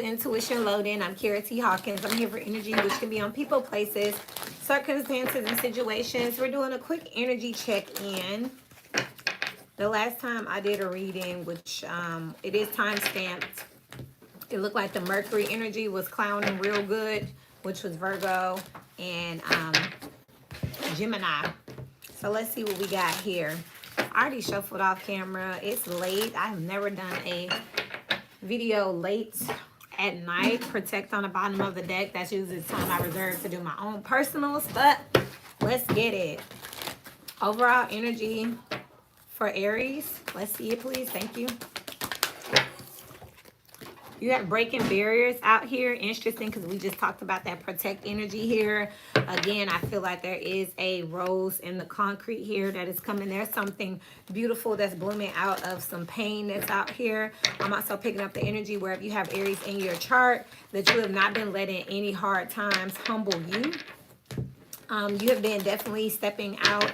Intuition Loading. I'm Kara T. Hawkins. I'm here for energy, which can be on people, places, circumstances, and situations. We're doing a quick energy check-in. The last time I did a reading, which it is time stamped, it looked like the Mercury energy was clowning real good, which was Virgo and Gemini. So let's see what we got here. I already shuffled off camera. It's late. I have never done a video late at night. Protect on the bottom of the deck. That's usually the time I reserve to do my own personals, but let's get it. Overall energy for Aries. Let's see it, please. Thank you. You have breaking barriers out here. Interesting, because we just talked about that protect energy here. Again, I feel like there is a rose in the concrete here that is coming. There's something beautiful that's blooming out of some pain that's out here. I'm also picking up the energy where if you have Aries in your chart, that you have not been letting any hard times humble you. You have been definitely stepping out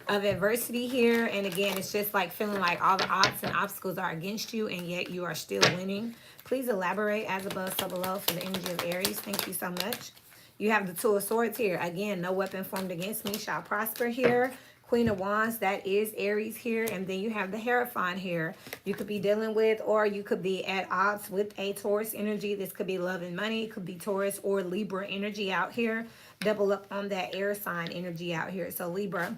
of adversity here. And again, it's just like feeling like all the odds and obstacles are against you, and yet you are still winning. Please elaborate as above, so below for the energy of Aries. Thank you so much. You have the Two of Swords here. Again, no weapon formed against me shall prosper here. Queen of Wands, that is Aries here. And then you have the Hierophant here. You could be dealing with, or you could be at odds with a Taurus energy. This could be love and money. It could be Taurus or Libra energy out here. Double up on that air sign energy out here. So Libra,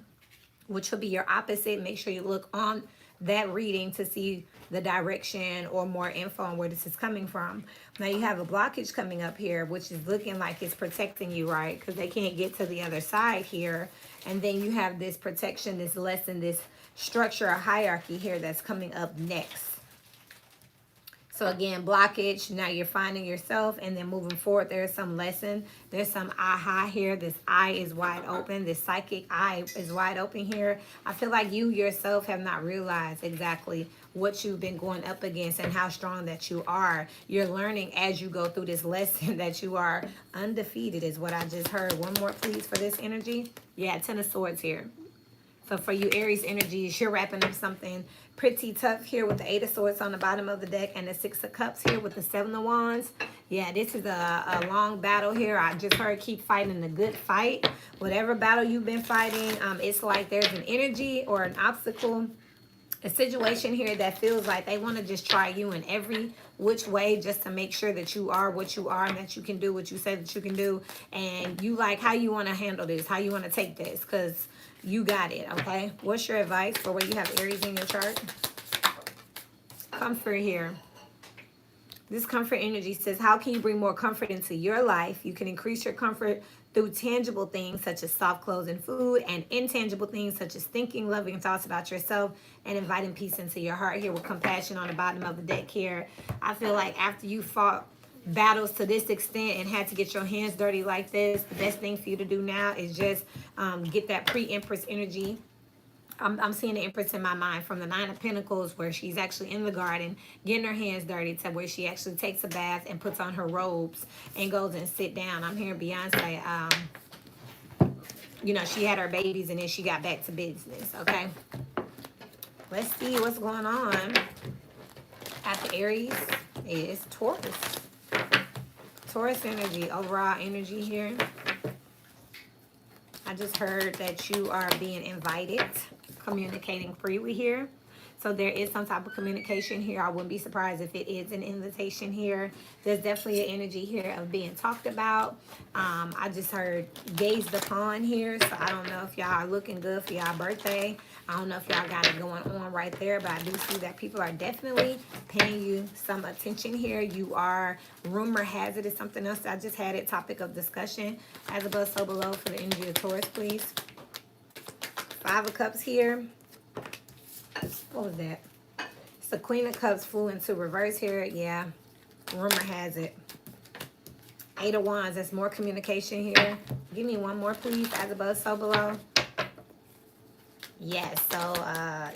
which will be your opposite. Make sure you look on that reading to see the direction or more info on where this is coming from. Now you have a blockage coming up here, which is looking like it's protecting you, right? Because they can't get to the other side here. And then you have this protection, this lesson, this structure or hierarchy here that's coming up next. So again, blockage, now you're finding yourself, and then moving forward, there's some lesson. There's some aha here. This eye is wide open. This psychic eye is wide open here. I feel like you yourself have not realized exactly what you've been going up against and how strong that you are. You're learning as you go through this lesson that you are undefeated is what I just heard. One more, please, for this energy. Yeah, Ten of Swords here. So for you Aries energies, you're wrapping up something pretty tough here with the Eight of Swords on the bottom of the deck and the Six of Cups here with the Seven of Wands. Yeah, this is a long battle here. I just heard keep fighting the good fight. Whatever battle you've been fighting, it's like there's an energy or an obstacle, a situation here that feels like they want to just try you in every which way just to make sure that you are what you are and that you can do what you say that you can do. And you like how you want to handle this, how you want to take this, because you got it, okay? What's your advice for where you have Aries in your chart? Comfort here. This comfort energy says, how can you bring more comfort into your life? You can increase your comfort through tangible things such as soft clothes and food, and intangible things such as thinking loving thoughts about yourself and inviting peace into your heart here with compassion on the bottom of the deck here. I feel like after you fought battles to this extent and had to get your hands dirty like this, the best thing for you to do now is just get that pre-Empress energy. I'm seeing the Empress in my mind from the Nine of Pentacles, where she's actually in the garden getting her hands dirty, to where she actually takes a bath and puts on her robes and goes and sit down. I'm hearing Beyonce, you know, she had her babies and then she got back to business, okay? Let's see what's going on. After Aries is Taurus. Taurus energy, overall energy here. I just heard that you are being invited, communicating freely here. So there is some type of communication here. I wouldn't be surprised if it is an invitation here. There's definitely an energy here of being talked about. I just heard gazed upon here. So I don't know if y'all are looking good for y'all birthday. I don't know if y'all got it going on right there, but I do see that people are definitely paying you some attention here. You are, rumor has it, is something else. I just had it, topic of discussion. As above, so below for the energy of Taurus, please. Five of Cups here. What was that? It's the Queen of Cups flew into reverse here. Yeah, rumor has it. Eight of Wands, that's more communication here. Give me one more, please. As above, so below. Yes, so,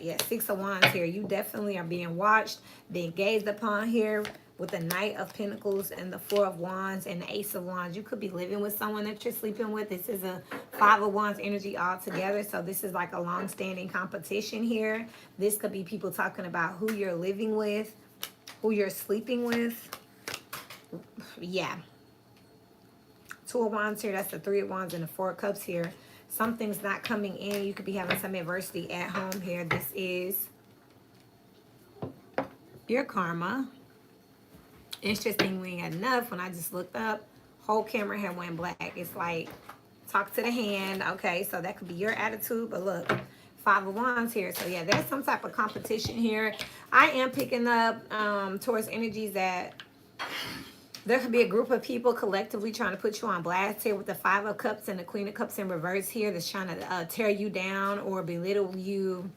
yeah, Six of Wands here. You definitely are being watched, being gazed upon here with the Knight of Pentacles and the Four of Wands and the Ace of Wands. You could be living with someone that you're sleeping with. This is a Five of Wands energy altogether. So this is like a long-standing competition here. This could be people talking about who you're living with, who you're sleeping with. Yeah. Two of Wands here. That's the Three of Wands and the Four of Cups here. Something's not coming in. You could be having some adversity at home here. This is your karma. Interestingly enough, when I just looked up, whole camera had went black. It's like, talk to the hand. Okay, so that could be your attitude. But look, Five of Wands here. So yeah, there's some type of competition here. I am picking up towards energies that there could be a group of people collectively trying to put you on blast here with the Five of Cups and the Queen of Cups in reverse here that's trying to tear you down or belittle you.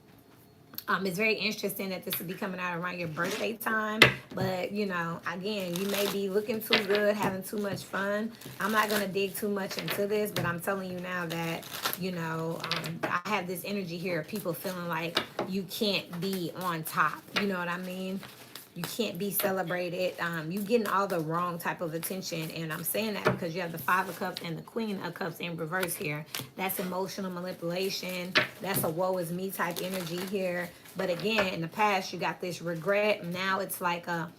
It's very interesting that this will be coming out around your birthday time. But, you know, again, you may be looking too good, having too much fun. I'm not going to dig too much into this, but I'm telling you now that, you know, I have this energy here of people feeling like you can't be on top. You know what I mean? You can't be celebrated. You getting all the wrong type of attention. And I'm saying that because you have the Five of Cups and the Queen of Cups in reverse here. That's emotional manipulation. That's a woe is me type energy here. But again, in the past, you got this regret. Now it's like a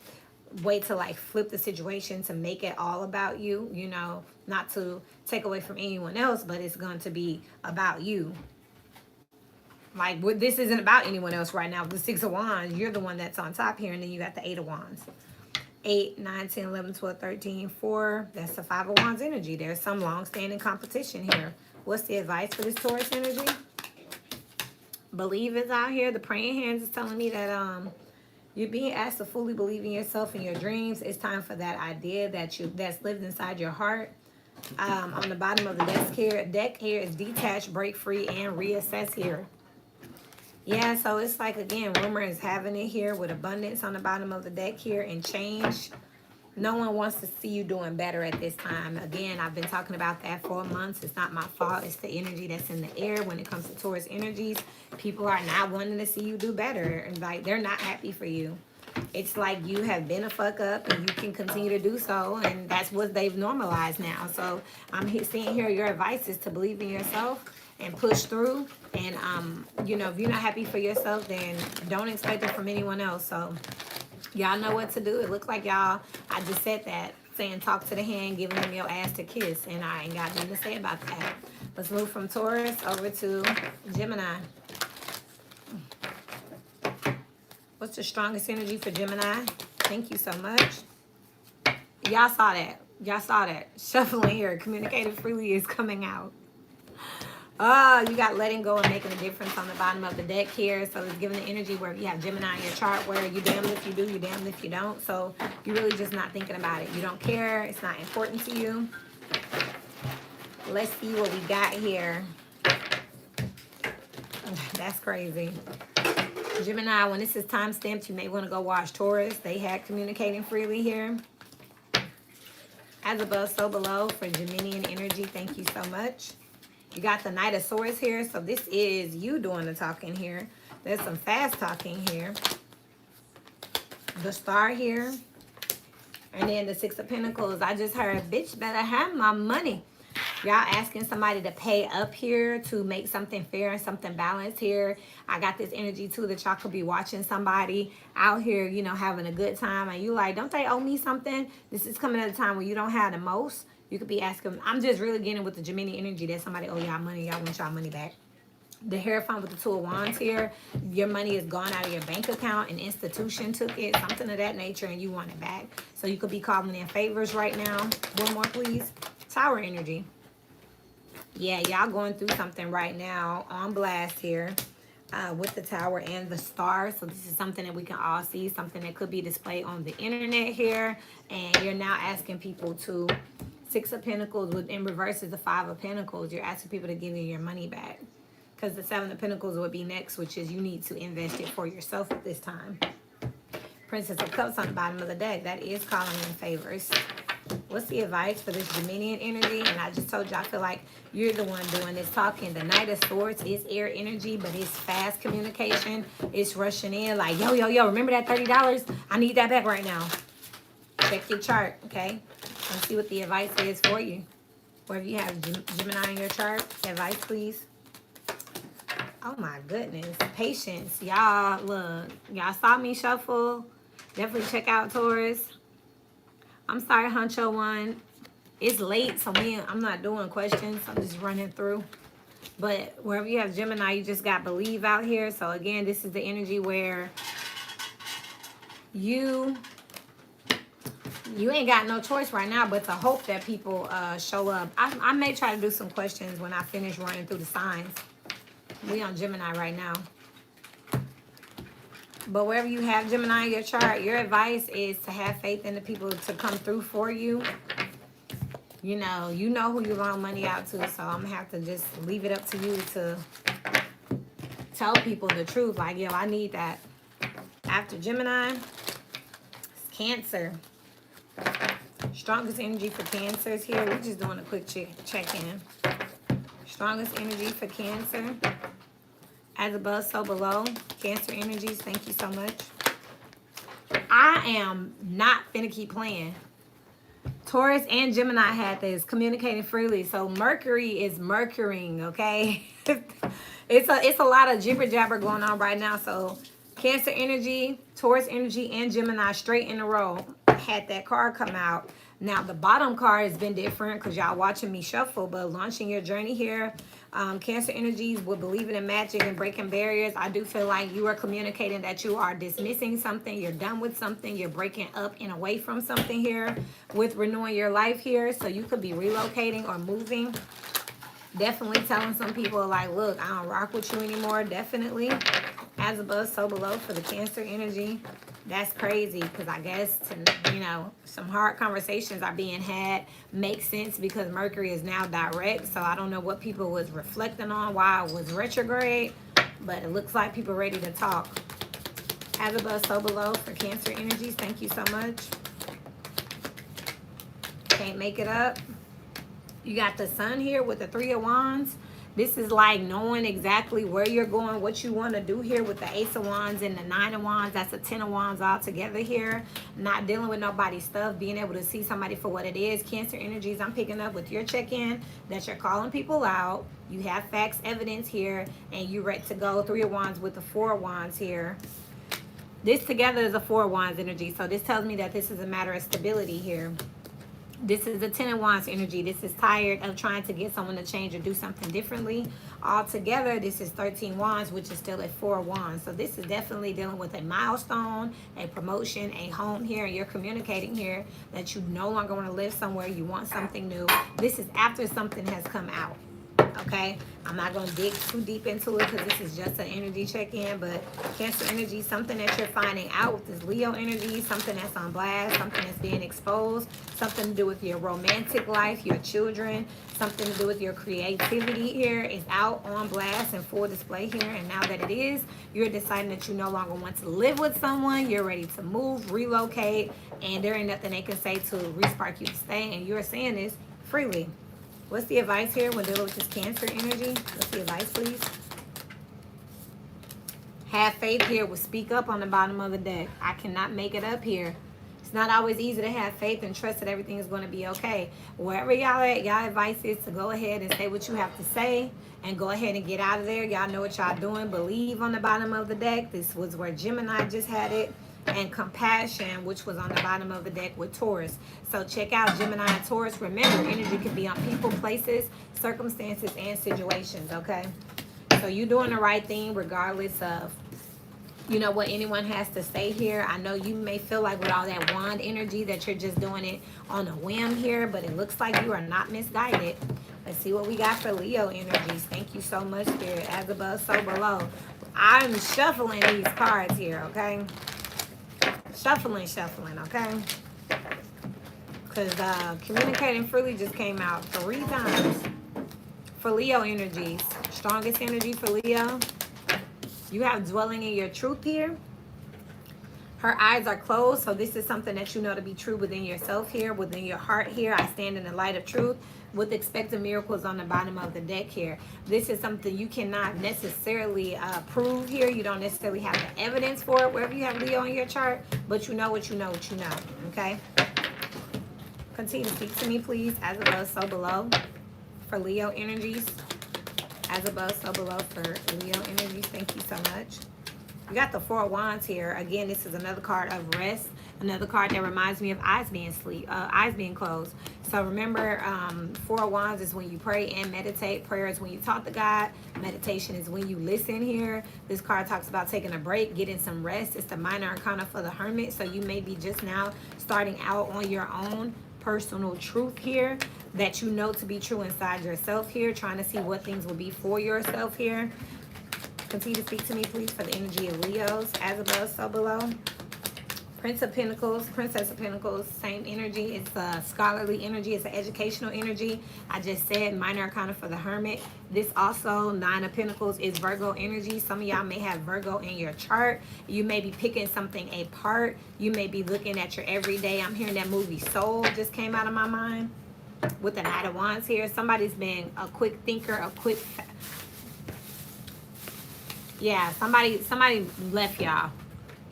way to like flip the situation to make it all about you. You know, not to take away from anyone else, but it's going to be about you. Like, this isn't about anyone else right now. The Six of Wands, you're the one that's on top here. And then you got the Eight of Wands. 8, 9, 10, 11, 12, 13, 4. That's the Five of Wands energy. There's some long-standing competition here. What's the advice for this Taurus energy? Believe is out here. The praying hands is telling me that you're being asked to fully believe in yourself and your dreams. It's time for that idea that's lived inside your heart. On the bottom of the deck here is detach, break free, and reassess here. Yeah, so it's like, again, rumor is having it here with abundance on the bottom of the deck here and change. No one wants to see you doing better at this time. Again, I've been talking about that for months. It's not my fault. It's the energy that's in the air when it comes to Taurus energies. People are not wanting to see you do better. And like, they're not happy for you. It's like you have been a fuck up and you can continue to do so. And that's what they've normalized now. So I'm seeing here your advice is to believe in yourself and push through. And, you know, if you're not happy for yourself, then don't expect it from anyone else. So y'all know what to do. It looks like y'all, I just said that, saying talk to the hand, giving them your ass to kiss. And I ain't got nothing to say about that. Let's move from Taurus over to Gemini. What's the strongest energy for Gemini? Thank you so much. Y'all saw that. Y'all saw that. Shuffling here. Communicating freely is coming out. Oh, you got letting go and making a difference on the bottom of the deck here. So it's giving the energy where you have Gemini in your chart where you damned if you do, you damned if you don't. So you're really just not thinking about it. You don't care. It's not important to you. Let's see what we got here. That's crazy. Gemini, when this is time stamped, you may want to go watch Taurus. They had communicating freely here. As above, so below for Geminian energy. Thank you so much. You got the Knight of Swords here. So this is you doing the talking here. There's some fast talking here. The Star here. And then the Six of Pentacles. I just heard, bitch, better have my money. Y'all asking somebody to pay up here to make something fair and something balanced here. I got this energy too that y'all could be watching somebody out here, you know, having a good time. And you like, don't they owe me something? This is coming at a time where you don't have the most. You could be asking, I'm just really getting with the Gemini energy that somebody owe y'all money. Y'all want y'all money back. The Hierophant with the Two of Wands here. Your money is gone out of your bank account. An institution took it, something of that nature, and you want it back. So you could be calling in favors right now. One more, please. Tower energy. Yeah, y'all going through something right now on blast here with the Tower and the Star. So this is something that we can all see, something that could be displayed on the internet here. And you're now asking people to, Six of Pentacles in reverse is the Five of Pentacles. You're asking people to give you your money back. Because the Seven of Pentacles would be next, which is you need to invest it for yourself at this time. Princess of Cups on the bottom of the deck. That is calling in favors. What's the advice for this Geminian energy? And I just told you, I feel like you're the one doing this talking. The Knight of Swords is air energy, but it's fast communication. It's rushing in like, yo, yo, yo, remember that $30? I need that back right now. Check your chart, okay? And see what the advice is for you. Or if you have Gemini in your chart, advice, please. Oh, my goodness. Patience. Y'all, look. Y'all saw me shuffle. Definitely check out Taurus. I'm sorry, Huncho One. It's late, so I'm not doing questions. I'm just running through. But wherever you have Gemini, you just got believe out here. So again, this is the energy where you ain't got no choice right now but to hope that people show up. I may try to do some questions when I finish running through the signs. We on Gemini right now. But wherever you have Gemini in your chart, your advice is to have faith in the people to come through for you. You know who you loan money out to, so I'm gonna have to just leave it up to you to tell people the truth. Like, yo, I need that. After Gemini, it's Cancer. Strongest energy for Cancers here. We're just doing a quick check-in. Strongest energy for Cancer. As above, so below. Cancer energies, thank you so much. I am not finna keep playing. Taurus and Gemini had this, communicating freely. So Mercury is Mercurying, okay? It's a lot of jibber jabber going on right now. So Cancer energy, Taurus energy, and Gemini straight in a row had that card come out. Now the bottom card has been different because y'all watching me shuffle, but launching your journey here. Cancer energies with believing in magic and breaking barriers. I do feel like you are communicating that you are dismissing something, you're done with something, you're breaking up and away from something here with renewing your life here. So you could be relocating or moving. Definitely telling some people like, look, I don't rock with you anymore. Definitely. As above, so below for the Cancer energy. That's crazy because I guess, some hard conversations are being had. Makes sense because Mercury is now direct. So I don't know what people was reflecting on while it was retrograde. But it looks like people ready to talk. As above, so below for Cancer energies. Thank you so much. Can't make it up. You got the Sun here with the Three of Wands. This is like knowing exactly where you're going, what you want to do here with the Ace of Wands and the Nine of Wands. That's a Ten of Wands all together here. Not dealing with nobody's stuff, being able to see somebody for what it is. Cancer energies, I'm picking up with your check-in that you're calling people out. You have facts, evidence here, and you're ready to go. Three of Wands with the Four of Wands here. This together is a Four of Wands energy, so this tells me that this is a matter of stability here. This is the Ten of Wands energy. This is tired of trying to get someone to change or do something differently. Altogether, this is 13 Wands, which is still at 4 Wands. So this is definitely dealing with a milestone, a promotion, a home here. And you're communicating here that you no longer want to live somewhere. You want something new. This is after something has come out. Okay, I'm not going to dig too deep into it because this is just an energy check-in, but Cancer energy, something that you're finding out with this Leo energy, something that's on blast, something that's being exposed, something to do with your romantic life, your children, something to do with your creativity here is out on blast and full display here. And now that it is, you're deciding that you no longer want to live with someone, you're ready to move, relocate, and there ain't nothing they can say to re-spark you to stay, and you're saying this freely. What's the advice here when dealing with this Cancer energy? What's the advice, please? Have faith here will speak up on the bottom of the deck. I cannot make it up here. It's not always easy to have faith and trust that everything is going to be okay. Wherever y'all at, y'all advice is to go ahead and say what you have to say and go ahead and get out of there. Y'all know what y'all doing. Believe on the bottom of the deck. This was where Gemini just had it. And compassion, which was on the bottom of the deck with Taurus. So check out Gemini and Taurus. Remember, energy can be on people, places, circumstances, and situations, okay? So you're doing the right thing regardless of, what anyone has to say here. I know you may feel like with all that wand energy that you're just doing it on a whim here, but it looks like you are not misguided. Let's see what we got for Leo energies. Thank you so much, Spirit. As above, so below. I'm shuffling these cards here, okay? Shuffling, okay? Because communicating freely just came out 3 times for Leo energies. Strongest energy for Leo. You have dwelling in your truth here. Her eyes are closed, so this is something that you know to be true within yourself here, within your heart here. I stand in the light of truth with expected miracles on the bottom of the deck here. This is something you cannot necessarily prove here. You don't necessarily have the evidence for it wherever you have Leo in your chart, but you know what you know, okay? Continue to speak to me, please, as above, so below for Leo energies. As above, so below for Leo energies. Thank you so much. You got the Four of Wands here. Again, this is another card of rest Another card that reminds me of eyes being closed. So remember, 4 of Wands is when you pray and meditate. Prayer is when you talk to God. Meditation is when you listen here. This card talks about taking a break, getting some rest. It's the minor arcana for the Hermit. So you may be just now starting out on your own personal truth here that you know to be true inside yourself here, trying to see what things will be for yourself here. Continue to speak to me, please, for the energy of Leos, as above, so below. Prince of Pentacles, Princess of Pentacles, same energy. It's a scholarly energy. It's an educational energy. I just said minor arcana for the Hermit. This also, 9 of Pentacles, is Virgo energy. Some of y'all may have Virgo in your chart. You may be picking something apart. You may be looking at your everyday. I'm hearing that movie Soul just came out of my mind with the Knight of Wands here. Somebody's been a quick thinker, a quick... Yeah, somebody left y'all.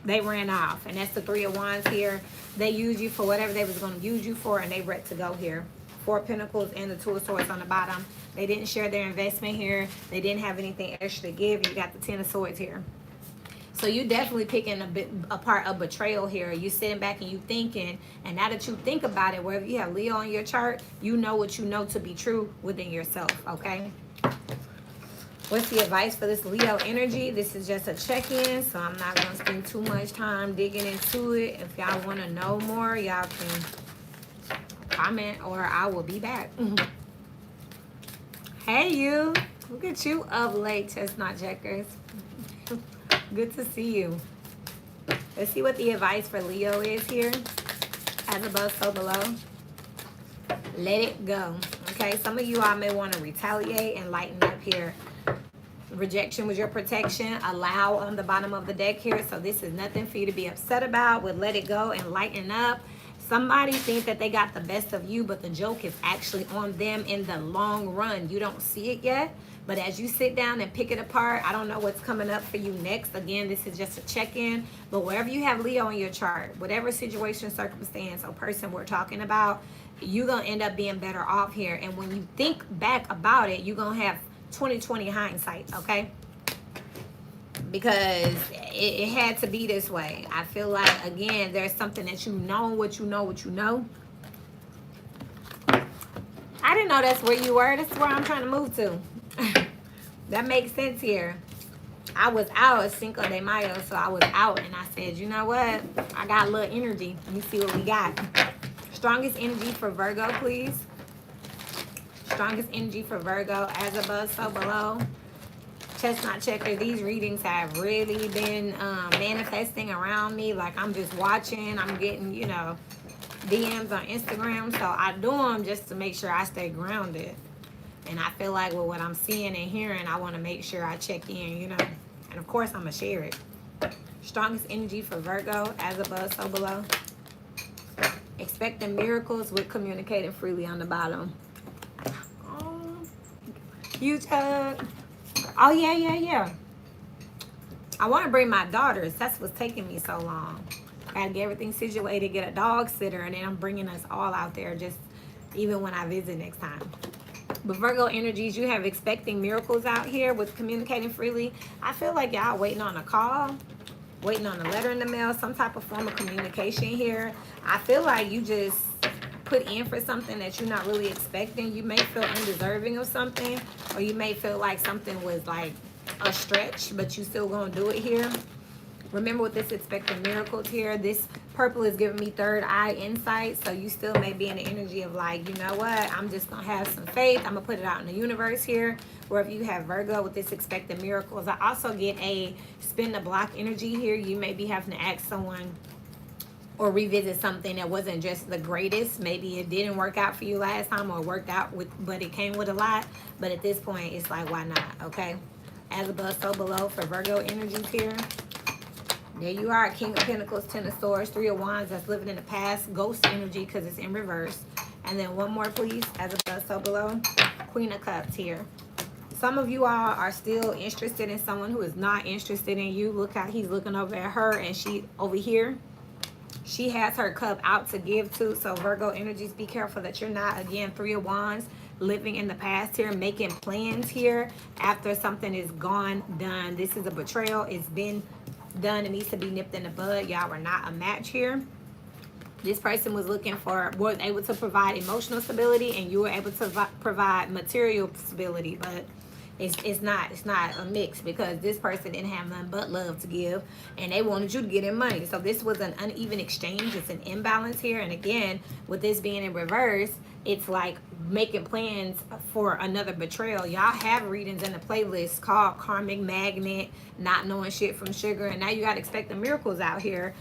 They ran off, and that's the 3 of Wands here. They used you for whatever they was going to use you for, and they ready to go here. 4 of Pentacles and the 2 of Swords on the bottom. They didn't share their investment here. They didn't have anything extra to give. You got the 10 of Swords here. So you definitely picking a part of betrayal here. You sitting back and you thinking, and now that you think about it, wherever you have Leo on your chart, you know what you know to be true within yourself, okay? What's the advice for this Leo energy? This is just a check-in, so I'm not going to spend too much time digging into it. If y'all want to know more, y'all can comment or I will be back. Hey, you. Look at you up late, chestnut checkers. Good to see you. Let's see what the advice for Leo is here. As above, so below. Let it go. Okay, some of you all may want to retaliate and lighten up here. Rejection was your protection. Allow on the bottom of the deck here. So this is nothing for you to be upset about. With let it go and lighten up. Somebody thinks that they got the best of you, but the joke is actually on them in the long run. You don't see it yet, but as you sit down and pick it apart, I don't know what's coming up for you next. Again, this is just a check-in, but wherever you have Leo in your chart, whatever situation, circumstance, or person we're talking about, you're going to end up being better off here. And when you think back about it, you're going to have 20/20 hindsight, okay? Because it had to be this way. I feel like, again, there's something that you know what you know what you know. I didn't know that's where you were. That's where I'm trying to move to. That makes sense here. I was out at Cinco de Mayo, so I was out, and I said, you know what? I got a little energy. Let me see what we got. Strongest energy for Virgo, please. Strongest energy for Virgo, as above, so below. Chestnut checker, these readings have really been manifesting around me. Like, I'm just watching. I'm getting, you know, DMs on Instagram. So I do them just to make sure I stay grounded. And I feel like with what I'm seeing and hearing, I want to make sure I check in, you know. And, of course, I'm going to share it. Strongest energy for Virgo, as above, so below. Expecting miracles with communicating freely on the bottom. Huge hug. Oh, yeah. I want to bring my daughters. That's what's taking me so long. I got to get everything situated, get a dog sitter, and then I'm bringing us all out there just even when I visit next time. But Virgo energies, you have expecting miracles out here with communicating freely. I feel like y'all waiting on a call, waiting on a letter in the mail, some type of form of communication here. I feel like you just put in for something that you're not really expecting. You may feel undeserving of something, or you may feel like something was like a stretch, but you still gonna do it here. Remember with this expecting miracles here, this purple is giving me third eye insight. So you still may be in the energy of like, you know what, I'm just gonna have some faith. I'm gonna put it out in the universe here. Wherever you have Virgo with this expecting miracles, I also get a spin the block energy here. You may be having to ask someone or revisit something that wasn't just the greatest. Maybe it didn't work out for you last time, or worked out with, but it came with a lot. But at this point, it's like, why not? Okay. As above, so below for Virgo energies here. There you are, King of Pentacles, 10 of Swords, 3 of Wands. That's living in the past. Ghost energy because it's in reverse. And then one more, please. As above, so below. Queen of Cups here. Some of you all are still interested in someone who is not interested in you. Look how he's looking over at her, and she over here. She has her cup out to give to. So Virgo energies, be careful that you're not, again, 3 of Wands, living in the past here, making plans here after something is gone, done. This is a betrayal. It's been done. It needs to be nipped in the bud. Y'all are not a match here. This person was able to provide emotional stability, and you were able to provide material stability, but it's not a mix, because this person didn't have nothing but love to give, and they wanted you to get in money. So this was an uneven exchange. It's an imbalance here. And again, with this being in reverse, it's like making plans for another betrayal. Y'all have readings in the playlist called Karmic Magnet, Not Knowing Shit from Sugar, and now you got to expect the miracles out here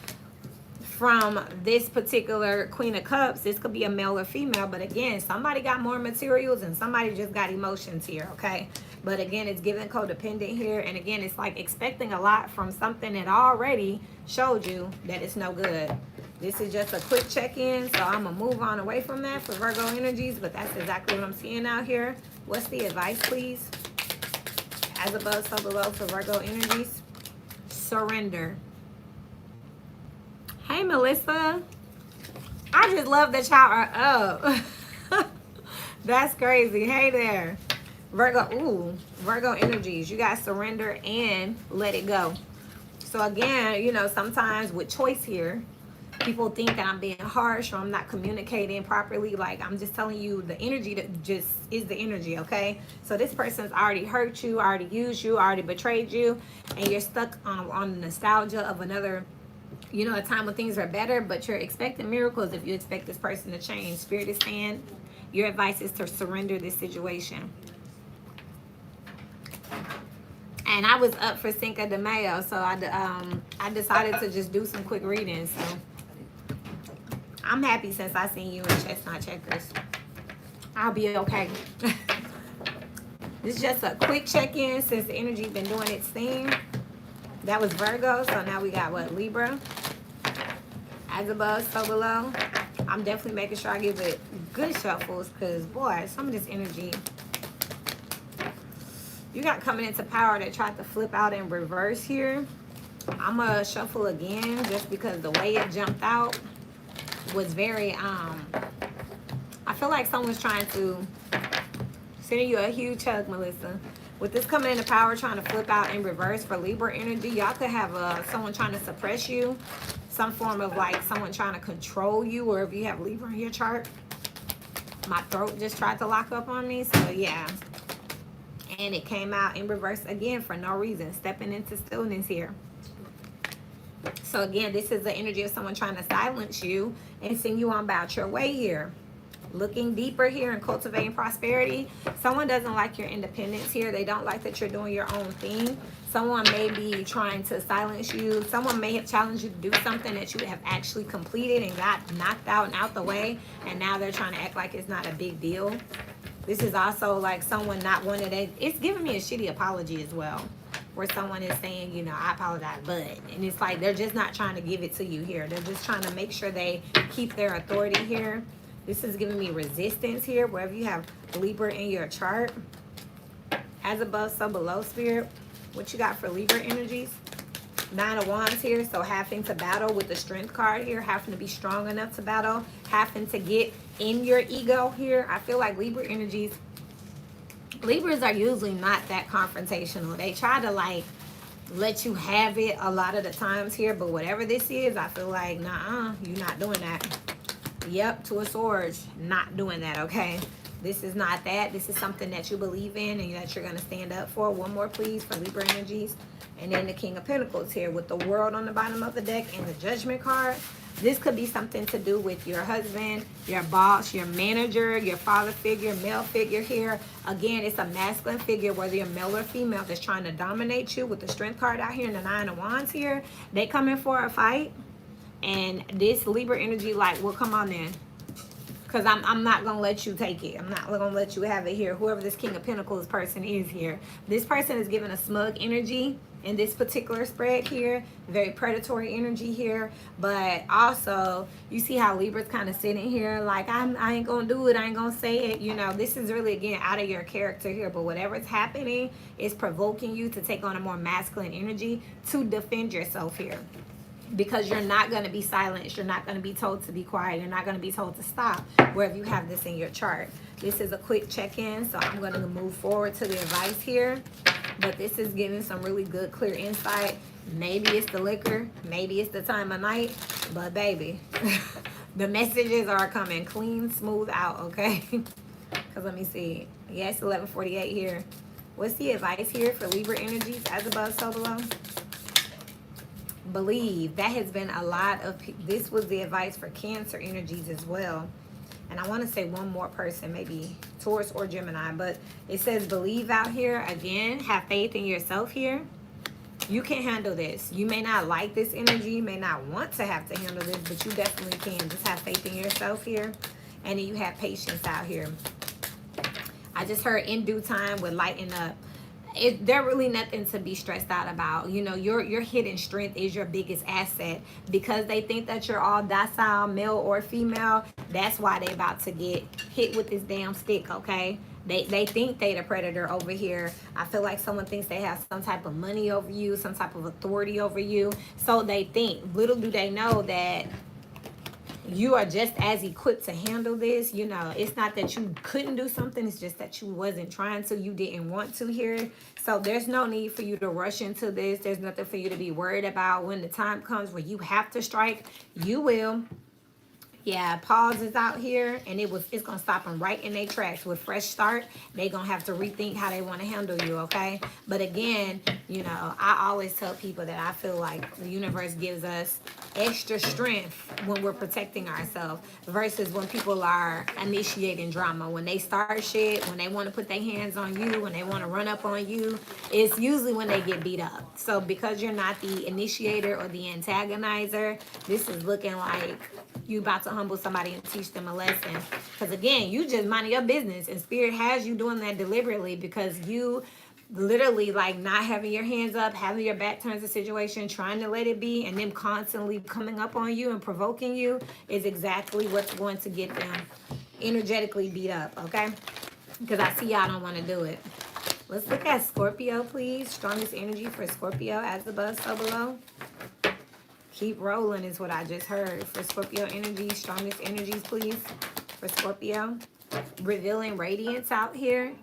from this particular Queen of Cups. This could be a male or female, but again, somebody got more materials and somebody just got emotions here, okay? But again, it's giving codependent here. And again, it's like expecting a lot from something that already showed you that it's no good. This is just a quick check-in, so I'm going to move on away from that for Virgo energies, but that's exactly what I'm seeing out here. What's the advice, please? As above, so below for Virgo energies. Surrender. Hey, Melissa. I just love that y'all are up. That's crazy. Hey there. Virgo energies. You guys surrender and let it go. So again, you know, sometimes with choice here, people think that I'm being harsh or I'm not communicating properly. Like, I'm just telling you the energy that just is the energy, okay? So this person's already hurt you, already used you, already betrayed you, and you're stuck on the nostalgia of another, you know, a time when things are better, but you're expecting miracles if you expect this person to change. Spirit is saying your advice is to surrender this situation. And I was up for Cinco de Mayo, so I decided to just do some quick readings. So I'm happy since I seen you in Chestnut Checkers. I'll be okay. This is just a quick check-in since the energy been doing its thing. That was Virgo, so now we got what? Libra. As above, so below. I'm definitely making sure I give it good shuffles, because boy, some of this energy you got coming into power that tried to flip out in reverse here. I'm gonna shuffle again just because the way it jumped out was very I feel like someone's trying to send you a huge hug, Melissa. With this coming into power trying to flip out in reverse for Libra energy, y'all could have someone trying to suppress you, some form of like someone trying to control you, or if you have Libra in your chart. My throat just tried to lock up on me, so yeah. And it came out in reverse again for no reason, stepping into stillness here. So again, this is the energy of someone trying to silence you and send you on about your way here. Looking deeper here and cultivating prosperity. Someone doesn't like your independence here. They don't like that you're doing your own thing. Someone may be trying to silence you. Someone may have challenged you to do something that you have actually completed and got knocked out and out the way, and now they're trying to act like it's not a big deal. This is also like someone not wanting it. It's giving me a shitty apology as well, where someone is saying, you know, I apologize, but, and it's like they're just not trying to give it to you here. They're just trying to make sure they keep their authority here. This is giving me resistance here, wherever you have Libra in your chart. As above, so below, Spirit. What you got for Libra energies? 9 of Wands here, so having to battle with the Strength card here, having to be strong enough to battle, having to get in your ego here. I feel like Libra energies, Libras are usually not that confrontational. They try to like let you have it a lot of the times here, but whatever this is, I feel like, nah, you're not doing that. Yep, to a sword, not doing that, okay? This is not that. This is something that you believe in and that you're going to stand up for. One more, please, for Libra energies. And then the King of Pentacles here with the World on the bottom of the deck and the Judgment card. This could be something to do with your husband, your boss, your manager, your father figure, male figure here. Again, it's a masculine figure, whether you're male or female, that's trying to dominate you with the Strength card out here and the 9 of Wands here. They come in for a fight. And this Libra energy, like, well, come on then. Because I'm not going to let you take it. I'm not going to let you have it here. Whoever this King of Pentacles person is here. This person is giving a smug energy in this particular spread here. Very predatory energy here. But also, you see how Libra's kind of sitting here like, I ain't going to do it. I ain't going to say it. You know, this is really, again, out of your character here. But whatever's happening is provoking you to take on a more masculine energy to defend yourself here. Because you're not going to be silenced. You're not going to be told to be quiet. You're not going to be told to stop wherever you have this in your chart. This is a quick check-in, so I'm going to move forward to the advice here. But this is giving some really good, clear insight. Maybe it's the liquor. Maybe it's the time of night. But baby, The messages are coming clean, smooth out, okay? Because let me see. Yes, 11:48 here. What's the advice here for Libra energies as above, so below? Believe. That has been a lot of, this was the advice for Cancer energies as well. And I want to say one more person, maybe Taurus or Gemini, but it says believe out here. Again, have faith in yourself here. You can handle this. You may not like this energy, you may not want to have to handle this, but you definitely can. Just have faith in yourself here. And then you have patience out here. I just heard in due time would lighten up. They're really nothing to be stressed out about. You know, your hidden strength is your biggest asset. Because they think that you're all docile, male or female, that's why they about to get hit with this damn stick, okay? They think they the predator over here. I feel like someone thinks they have some type of money over you, some type of authority over you. So they think. Little do they know that you are just as equipped to handle this. You know, it's not that you couldn't do something, it's just that you wasn't trying to, you didn't want to here. So there's no need for you to rush into this. There's nothing for you to be worried about. When the time comes where you have to strike, you will. Yeah, pause is out here, and it's gonna stop them right in their tracks. With fresh start, they gonna have to rethink how they want to handle you, okay? But again, you know, I always tell people that I feel like the universe gives us extra strength when we're protecting ourselves versus when people are initiating drama. When they start shit, when they want to put their hands on you, when they want to run up on you, it's usually when they get beat up. So because you're not the initiator or the antagonizer, this is looking like you about to humble somebody and teach them a lesson. Because again, you just minding your business, and Spirit has you doing that deliberately because you literally like not having your hands up, having your back turned to the situation, trying to let it be, and them constantly coming up on you and provoking you is exactly what's going to get them energetically beat up, okay? Because I see y'all don't want to do it. Let's look at Scorpio, please. Strongest energy for Scorpio as above, so below. Keep rolling is what I just heard for Scorpio energy. Strongest energies, please, for Scorpio. Revealing radiance out here.